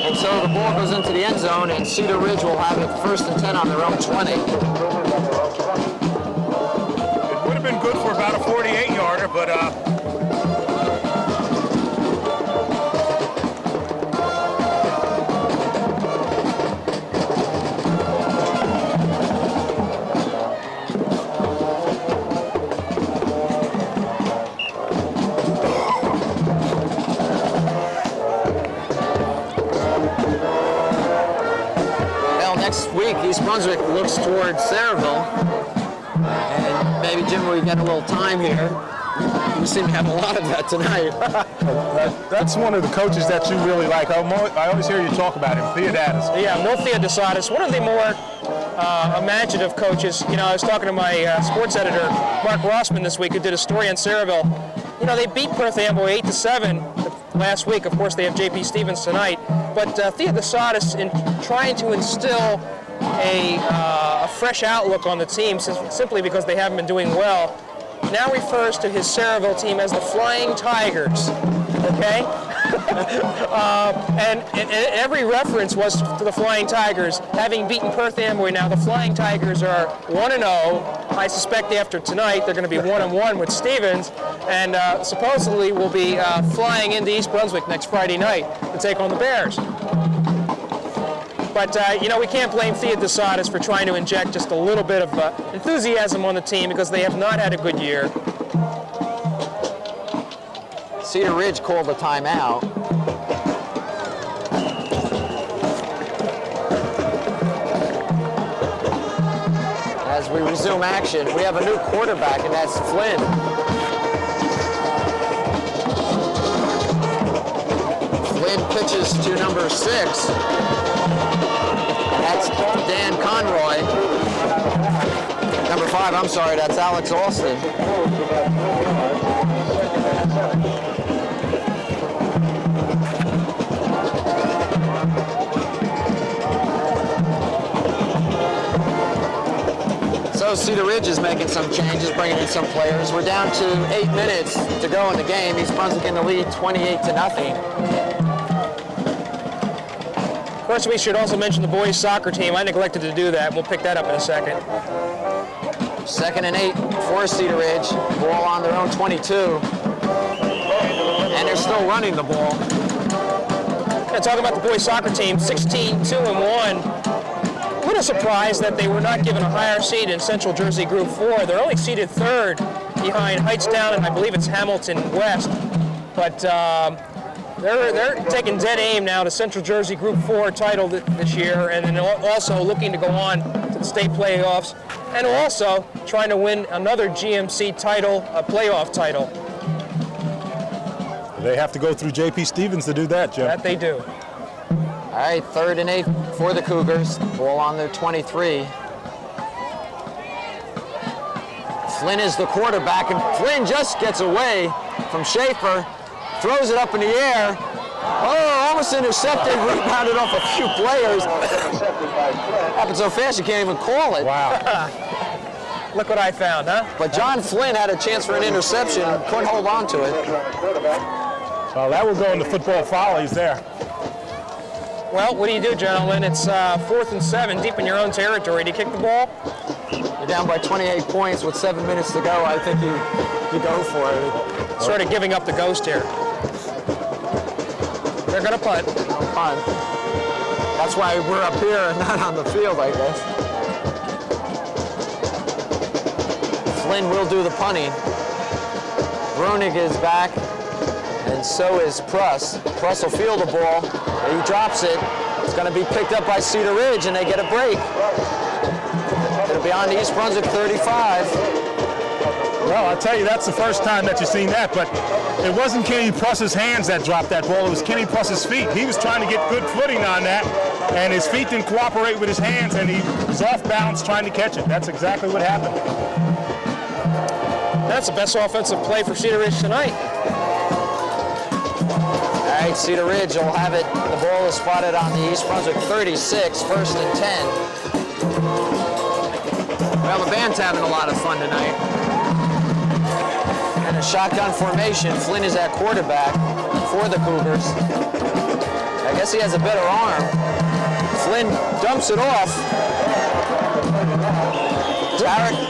And so the ball goes into the end zone, and Cedar Ridge will have it 1st and 10 on their own 20. It would have been good for about a 48-yarder, but next week, East Brunswick looks towards Sayreville. And maybe, Jim, we get a little time here. We seem to have a lot of that tonight. that's one of the coaches that you really like. I always hear you talk about him, Theodatus. Yeah, Mo Theodatus, one of the more imaginative coaches. You know, I was talking to my sports editor, Mark Rossman, this week, who did a story on Sayreville. You know, they beat Perth Amboy 8-7 last week. Of course, they have J.P. Stevens tonight. But Theodatus, in trying to instill a fresh outlook on the team, simply because they haven't been doing well, now refers to his Sayreville team as the Flying Tigers, okay? and every reference was to the Flying Tigers, having beaten Perth Amboy. Now the Flying Tigers are 1-0. I suspect after tonight they're going to be 1-1 with Stevens, and supposedly will be flying into East Brunswick next Friday night to take on the Bears. But, you know, we can't blame Thea DeSadas for trying to inject just a little bit of enthusiasm on the team because they have not had a good year. Cedar Ridge called a timeout. As we resume action, we have a new quarterback, and that's Flynn. Flynn pitches to number 6. That's Dan Conroy. Number 5, I'm sorry, that's Alex Alston. So Cedar Ridge is making some changes, bringing in some players. We're down to 8 minutes to go in the game. East Brunswick in the lead, 28-0. Of course, we should also mention the boys' soccer team. I neglected to do that. We'll pick that up in a second. 2nd and 8 for Cedar Ridge. Ball on their own 22. And they're still running the ball. And talking about the boys' soccer team, 16-2-1. A little surprised that they were not given a higher seed in Central Jersey Group 4. They're only seeded 3rd behind Hightstown and I believe it's Hamilton West. But they're taking dead aim now to Central Jersey Group 4 title this year, and then also looking to go on to the state playoffs, and also trying to win another GMC title, a playoff title. They have to go through J.P. Stevens to do that, Jim. That they do. All right, 3rd and 8 for the Cougars. Ball on their 23. Flynn is the quarterback, and Flynn just gets away from Schaefer, throws it up in the air. Oh, almost intercepted, rebounded off a few players. Happened so fast you can't even call it. Wow. Look what I found, huh? But John Flynn had a chance for an interception, couldn't hold on to it. Well, that will go into football follies there. Well, what do you do, gentlemen? It's 4th and 7, deep in your own territory. Do you kick the ball? You're down by 28 points with 7 minutes to go. I think you go for it. Sort of giving up the ghost here. They're going to punt. Punt. That's why we're up here and not on the field, I guess. Flynn will do the punting. Brunig is back, and so is Pruss. Pruss will field the ball. He drops it. It's going to be picked up by Cedar Ridge, and they get a break. It'll be on to East Brunswick 35. Well, I'll tell you, that's the first time that you've seen that, but it wasn't Kenny Pruss's hands that dropped that ball. It was Kenny Pruss's feet. He was trying to get good footing on that, and his feet didn't cooperate with his hands, and he was off balance trying to catch it. That's exactly what happened. That's the best offensive play for Cedar Ridge tonight. All right, Cedar Ridge will have it. The ball is spotted on the East Brunswick 36, 1st and 10. Well, the band's having a lot of fun tonight. And a shotgun formation. Flynn is at quarterback for the Cougars. I guess he has a better arm. Flynn dumps it off.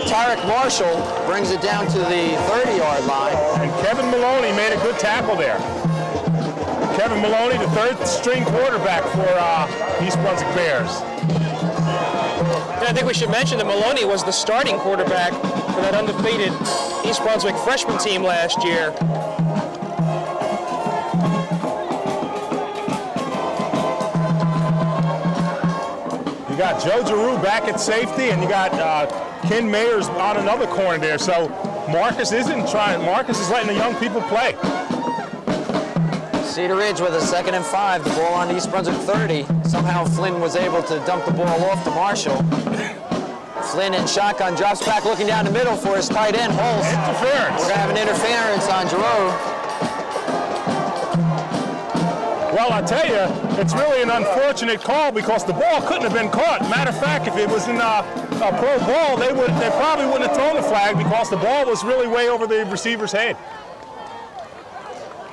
Tarek Marshall brings it down to the 30-yard line. And Kevin Maloney made a good tackle there. Kevin Maloney, the 3rd-string quarterback for East Brunswick Bears. And I think we should mention that Maloney was the starting quarterback for that undefeated East Brunswick freshman team last year. You got Joe Giroux back at safety, and you got Ken Mayers on another corner there. So Marcus isn't trying. Marcus is letting the young people play. Cedar Ridge with a 2nd and 5. The ball on East Brunswick 30. Somehow Flynn was able to dump the ball off to Marshall. Flynn in shotgun, drops back looking down the middle for his tight end, Holst. Interference. We're going to have an interference on Giroux. Well, I tell you, it's really an unfortunate call because the ball couldn't have been caught. Matter of fact, if it was in a pro ball, they probably wouldn't have thrown the flag because the ball was really way over the receiver's head.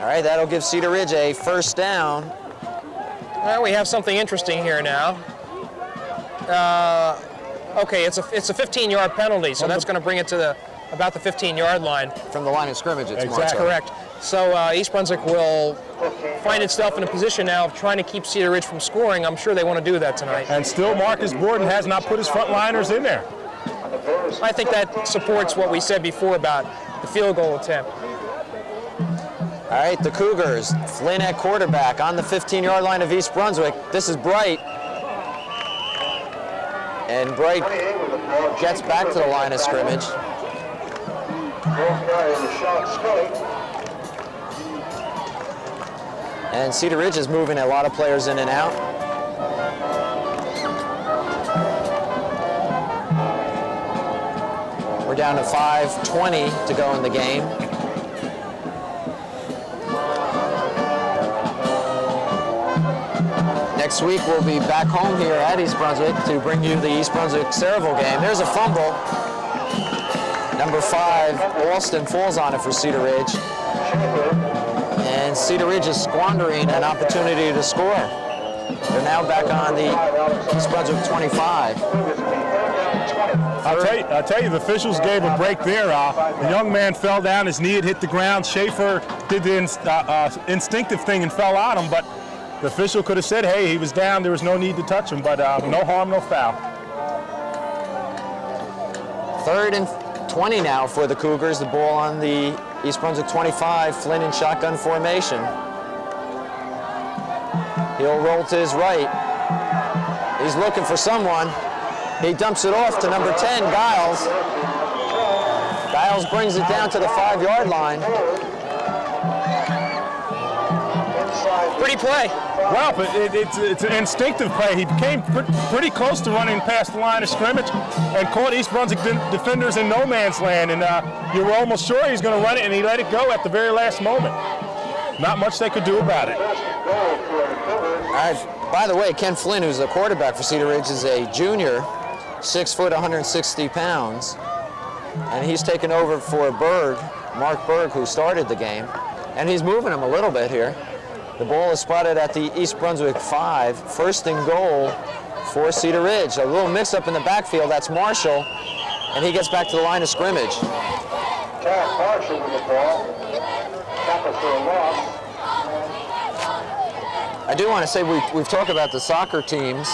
All right, that'll give Cedar Ridge a first down. Well, we have something interesting here now. Okay, it's a 15-yard penalty, so that's going to bring it to about the 15-yard line. From the line of scrimmage, it's marked. That's correct. So East Brunswick will find itself in a position now of trying to keep Cedar Ridge from scoring. I'm sure they want to do that tonight. And still Marcus Borden has not put his frontliners in there. I think that supports what we said before about the field goal attempt. All right, the Cougars, Flynn at quarterback on the 15-yard line of East Brunswick. This is Bright. And Bright gets back to the line of scrimmage. And Cedar Ridge is moving a lot of players in and out. We're down to 5:20 to go in the game. Next week we'll be back home here at East Brunswick to bring you the East Brunswick Cedarville game. There's a fumble. Number 5, Alston falls on it for Cedar Ridge. And Cedar Ridge is squandering an opportunity to score. They're now back on the East Brunswick 25. I'll tell you, the officials gave a break there. The young man fell down, his knee had hit the ground. Schaefer did the instinctive thing and fell on him, but the official could have said, hey, he was down, there was no need to touch him, but no harm, no foul. 3rd and 20 now for the Cougars. The ball on the East Brunswick 25, Flynn in shotgun formation. He'll roll to his right. He's looking for someone. He dumps it off to number 10, Giles. Giles brings it down to the 5-yard line. Pretty play. Well, but it's an instinctive play. He came pretty close to running past the line of scrimmage and caught East Brunswick defenders in no man's land, and you were almost sure he was going to run it, and he let it go at the very last moment. Not much they could do about it. All right. By the way, Ken Flynn, who's the quarterback for Cedar Ridge, is a junior, 6 foot, 160 pounds, and he's taken over for Mark Berg, who started the game, and he's moving him a little bit here. The ball is spotted at the East Brunswick 5, 1st and goal for Cedar Ridge. A little mix-up in the backfield, that's Marshall, and he gets back to the line of scrimmage. Marshall with the ball. Tackle for a loss. I do want to say we've talked about the soccer teams,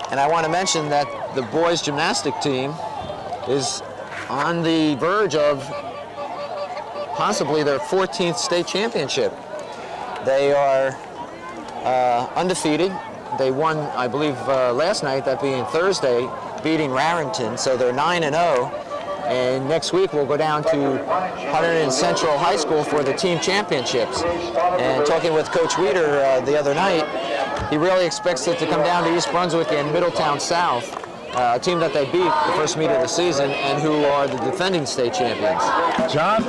and I want to mention that the boys gymnastic team is on the verge of possibly their 14th state championship. They are undefeated. They won, I believe, last night, that being Thursday, beating Raritan, so they're 9-0. And next week we'll go down to Hunterdon Central High School for the team championships. And talking with Coach Weeder the other night, he really expects it to come down to East Brunswick and Middletown South, a team that they beat the first meet of the season and who are the defending state champions. John,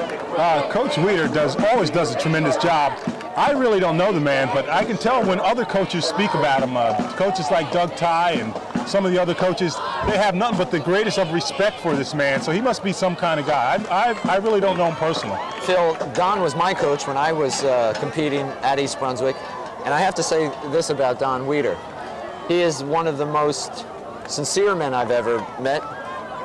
Coach Weeder always does a tremendous job. I really don't know the man, but I can tell when other coaches speak about him, coaches like Doug Ty and some of the other coaches, they have nothing but the greatest of respect for this man, so he must be some kind of guy. I really don't know him personally. Phil, Don was my coach when I was competing at East Brunswick, and I have to say this about Don Weeder. He is one of the most sincere men I've ever met,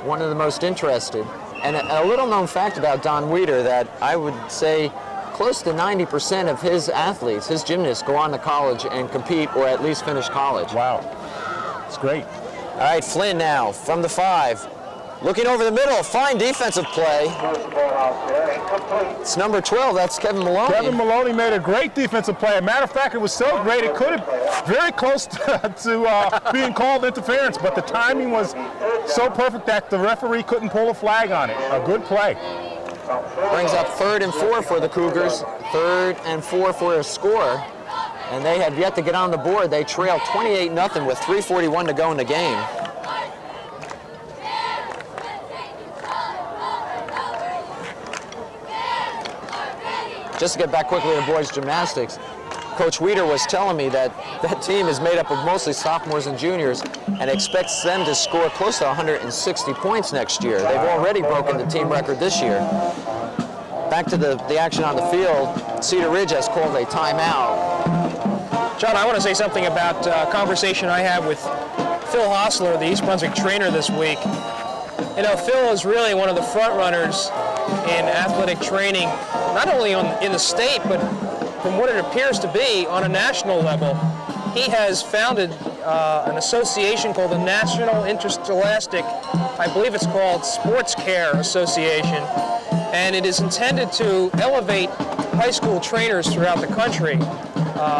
one of the most interested. And a little known fact about Don Weeder that I would say close to 90% of his athletes, his gymnasts, go on to college and compete or at least finish college. Wow, it's great. All right, Flynn now from the 5. Looking over the middle, fine defensive play. It's number 12, that's Kevin Maloney. Kevin Maloney made a great defensive play. As a matter of fact, it was so great it could have very close to being called interference, but the timing was so perfect that the referee couldn't pull a flag on it. A good play. Brings up 3rd and 4 for the Cougars. 3rd and 4 for a score. And they have yet to get on the board. They trail 28-0 with 3:41 to go in the game. Just to get back quickly to boys gymnastics, Coach Weeder was telling me that that team is made up of mostly sophomores and juniors and expects them to score close to 160 points next year. They've already broken the team record this year. back to the action on the field. Cedar Ridge has called a timeout. John, I want to say something about a conversation I had with Phil Hostler, the East Brunswick trainer this week. You know, Phil is really one of the front runners in athletic training, not only in the state, but from what it appears to be on a national level. He has founded an association called the National Interscholastic, I believe it's called Sports Care Association, and it is intended to elevate high school trainers throughout the country.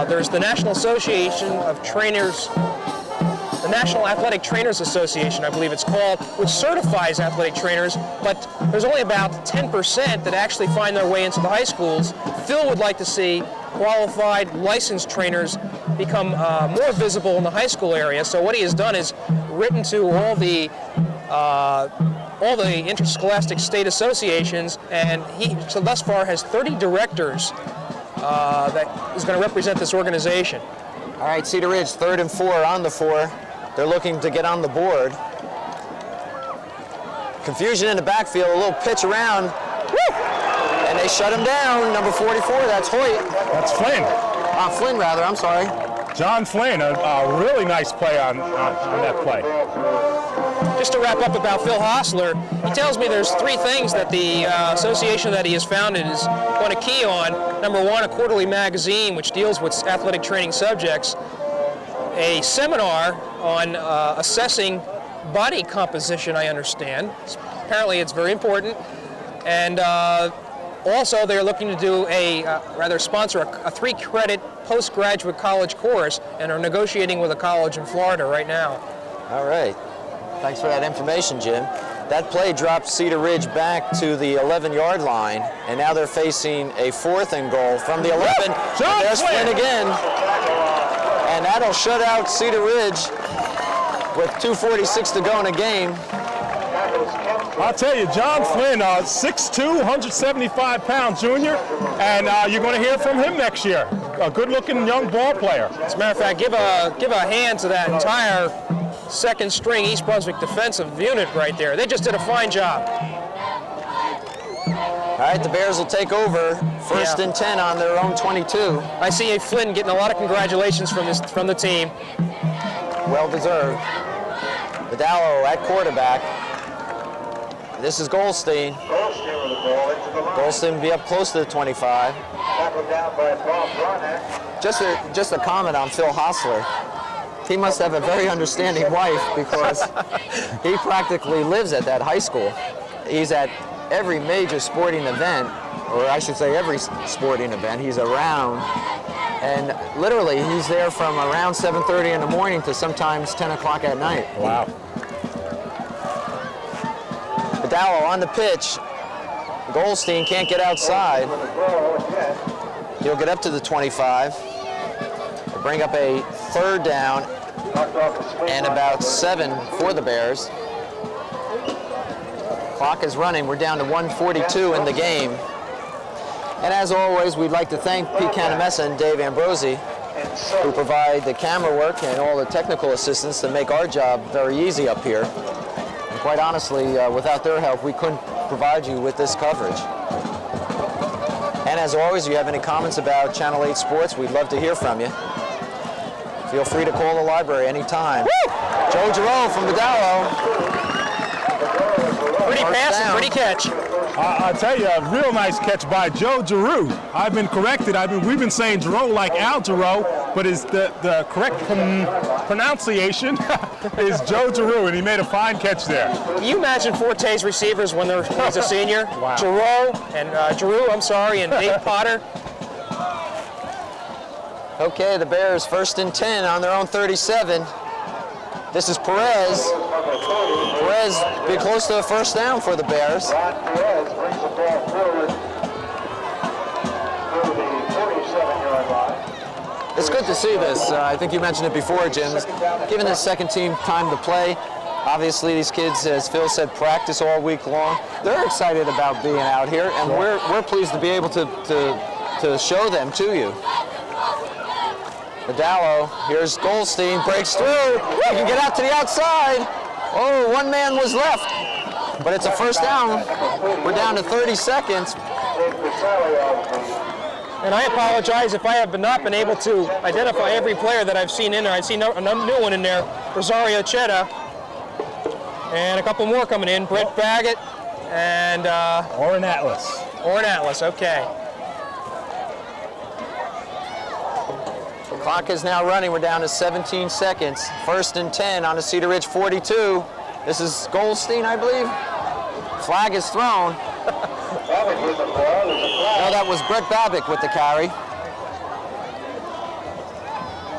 There's the National Association of Trainers, the National Athletic Trainers Association, I believe it's called, which certifies athletic trainers, but there's only about 10% that actually find their way into the high schools. Phil would like to see qualified, licensed trainers become more visible in the high school area. So what he has done is written to all the interscholastic state associations, and he so thus far has 30 directors that is going to represent this organization. All right, Cedar Ridge, 3rd and 4 on the 4. They're looking to get on the board. Confusion in the backfield, a little pitch around. Woo! And they shut him down. Number 44, that's Hoyt. That's Flynn. Flynn, rather, I'm sorry. John Flynn, a really nice play on that play. Just to wrap up about Phil Hostler, he tells me there's 3 things that the association that he has founded is going to key on. Number 1, a quarterly magazine which deals with athletic training subjects, a seminar on assessing body composition, I understand. Apparently it's very important. And also they're looking to do sponsor a 3-credit postgraduate college course, and are negotiating with a college in Florida right now. All right. Thanks for that information, Jim. That play dropped Cedar Ridge back to the 11-yard line, and now they're facing a 4th and goal from the 11. There's Flynn again. And that'll shut out Cedar Ridge with 2:46 to go in the game. I'll tell you, John Flynn, 6'2", 175-pound junior, and you're going to hear from him next year. A good-looking young ball player. As a matter of fact, give a hand to that entire second-string East Brunswick defensive unit right there. They just did a fine job. All right, the Bears will take over. 1st and 10 on their own 22. I see A. Flynn getting a lot of congratulations from the team. Well deserved. Medallo at quarterback. This is Goldstein. Goldstein will be up close to the 25. Just a comment on Phil Hostler. He must have a very understanding wife, because he practically lives at that high school. He's at every major sporting event, or I should say every sporting event. He's around, and literally he's there from around 7:30 in the morning to sometimes 10 o'clock at night. Wow. Medallo on the pitch. Goldstein can't get outside. He'll get up to the 25. They'll bring up a 3rd down and about 7 for the Bears. Clock is running. We're down to 1:42 in the game. And as always, we'd like to thank Pete Canamessa and Dave Ambrosi, who provide the camera work and all the technical assistance to make our job very easy up here. And quite honestly, without their help, we couldn't provide you with this coverage. And as always, if you have any comments about Channel 8 Sports, we'd love to hear from you. Feel free to call the library anytime. Woo! Joe Giroux from Medallo. Pretty pass and pretty catch. I'll tell you, a real nice catch by Joe Giroux. I've been corrected. We've been saying Giroux like Al Giroux, but the correct pronunciation is Joe Giroux, and he made a fine catch there. Can you imagine Forte's receivers when he's a senior? Wow. Giroux and Dave Potter. Okay, the Bears 1st and 10 on their own 37. This is Perez. Perez be close to a 1st down for the Bears. Perez brings the ball forward to the 47-yard line. It's good to see this. I think you mentioned it before, Jim. Giving the second team time to play. Obviously, these kids, as Phil said, practice all week long. They're excited about being out here, and we're pleased to be able to show them to you. Medallo, here's Goldstein, breaks through. He can get out to the outside. Oh, 1 man was left, but it's a 1st down. We're down to 30 seconds. And I apologize if I have not been able to identify every player that I've seen in there. I see a new one in there, Rosario Chetta, and a couple more coming in, Brett Baggett, and Oren Atlas. Oren Atlas, okay. The clock is now running. We're down to 17 seconds. 1st and 10 on the Cedar Ridge 42. This is Goldstein, I believe. Flag is thrown. No, that was Brett Babick with the carry.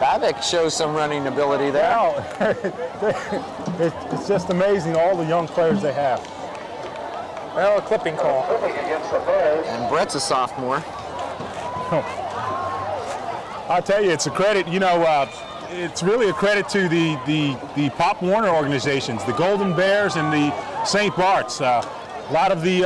Babick shows some running ability there. Wow. It's just amazing all the young players they have. Well, a clipping call. And Brett's a sophomore. I'll tell you, it's a credit, it's really a credit to the Pop Warner organizations, the Golden Bears and the St. Bart's. A lot of the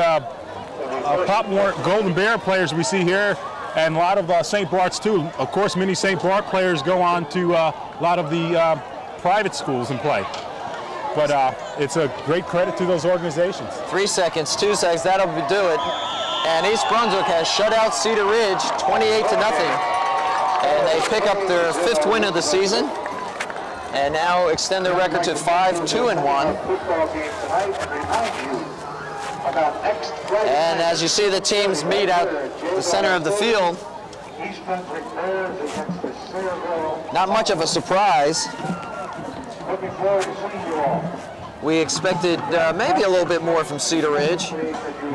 Pop Warner Golden Bear players we see here, and a lot of St. Bart's too. Of course, many St. Bart players go on to a lot of the private schools and play. But it's a great credit to those organizations. 3 seconds, 2 seconds, that'll do it. And East Brunswick has shut out Cedar Ridge 28-0. And they pick up their 5th win of the season, and now extend their record to 5-2-1. And as you see the teams meet out the center of the field, not much of a surprise. We expected maybe a little bit more from Cedar Ridge,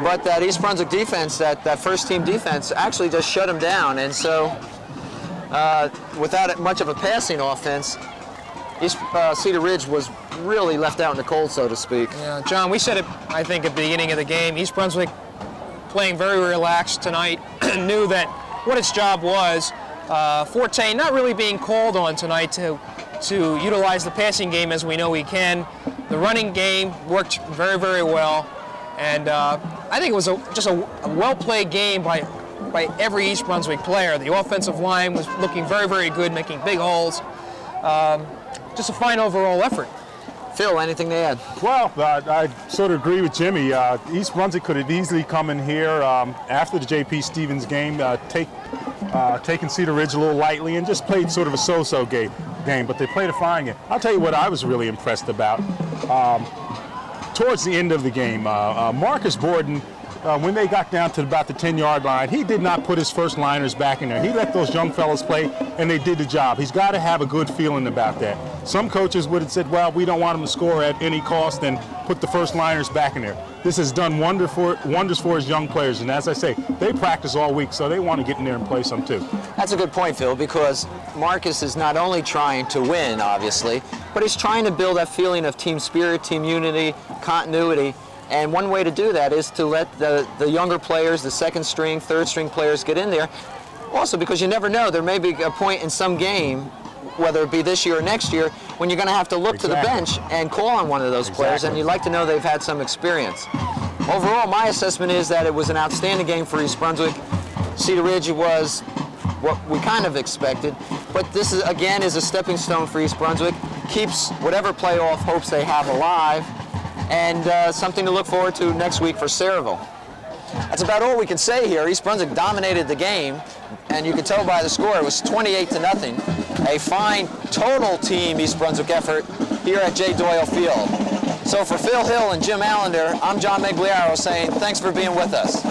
but that East Brunswick defense, that first team defense, actually just shut them down. And so without much of a passing offense, Cedar Ridge was really left out in the cold, so to speak. Yeah, John, we said it, I think, at the beginning of the game. East Brunswick playing very relaxed tonight, knew that what its job was. Forte not really being called on tonight to utilize the passing game as we know he can. The running game worked very, very well. And I think it was just a well-played game by every East Brunswick player. The offensive line was looking very, very good, making big holes. Just a fine overall effort. Phil, anything to add? Well, I sort of agree with Jimmy. East Brunswick could have easily come in here after the J.P. Stevens game, taken Cedar Ridge a little lightly and just played sort of a so-so game, but they played a fine game. I'll tell you what I was really impressed about. Towards the end of the game, Marcus Borden, when they got down to about the 10-yard line, he did not put his first liners back in there. He let those young fellas play, and they did the job. He's got to have a good feeling about that. Some coaches would have said, well, we don't want him to score at any cost and put the first liners back in there. This has done wonders for his young players, and as I say, they practice all week, so they want to get in there and play some too. That's a good point, Phil, because Marcus is not only trying to win, obviously, but he's trying to build that feeling of team spirit, team unity, continuity. And one way to do that is to let the younger players, the second string, third string players get in there. Also, because you never know, there may be a point in some game, whether it be this year or next year, when you're going to have to look to the bench and call on one of those players, and you'd like to know they've had some experience. Overall, my assessment is that it was an outstanding game for East Brunswick. Cedar Ridge was what we kind of expected, but this is, again, is a stepping stone for East Brunswick. Keeps whatever playoff hopes they have alive, and something to look forward to next week for Sayreville. That's about all we can say here. East Brunswick dominated the game, and you can tell by the score it was 28-0. A fine total team East Brunswick effort here at J. Doyle Field. So for Phil Hill and Jim Allinder, I'm John Meggiolaro saying thanks for being with us.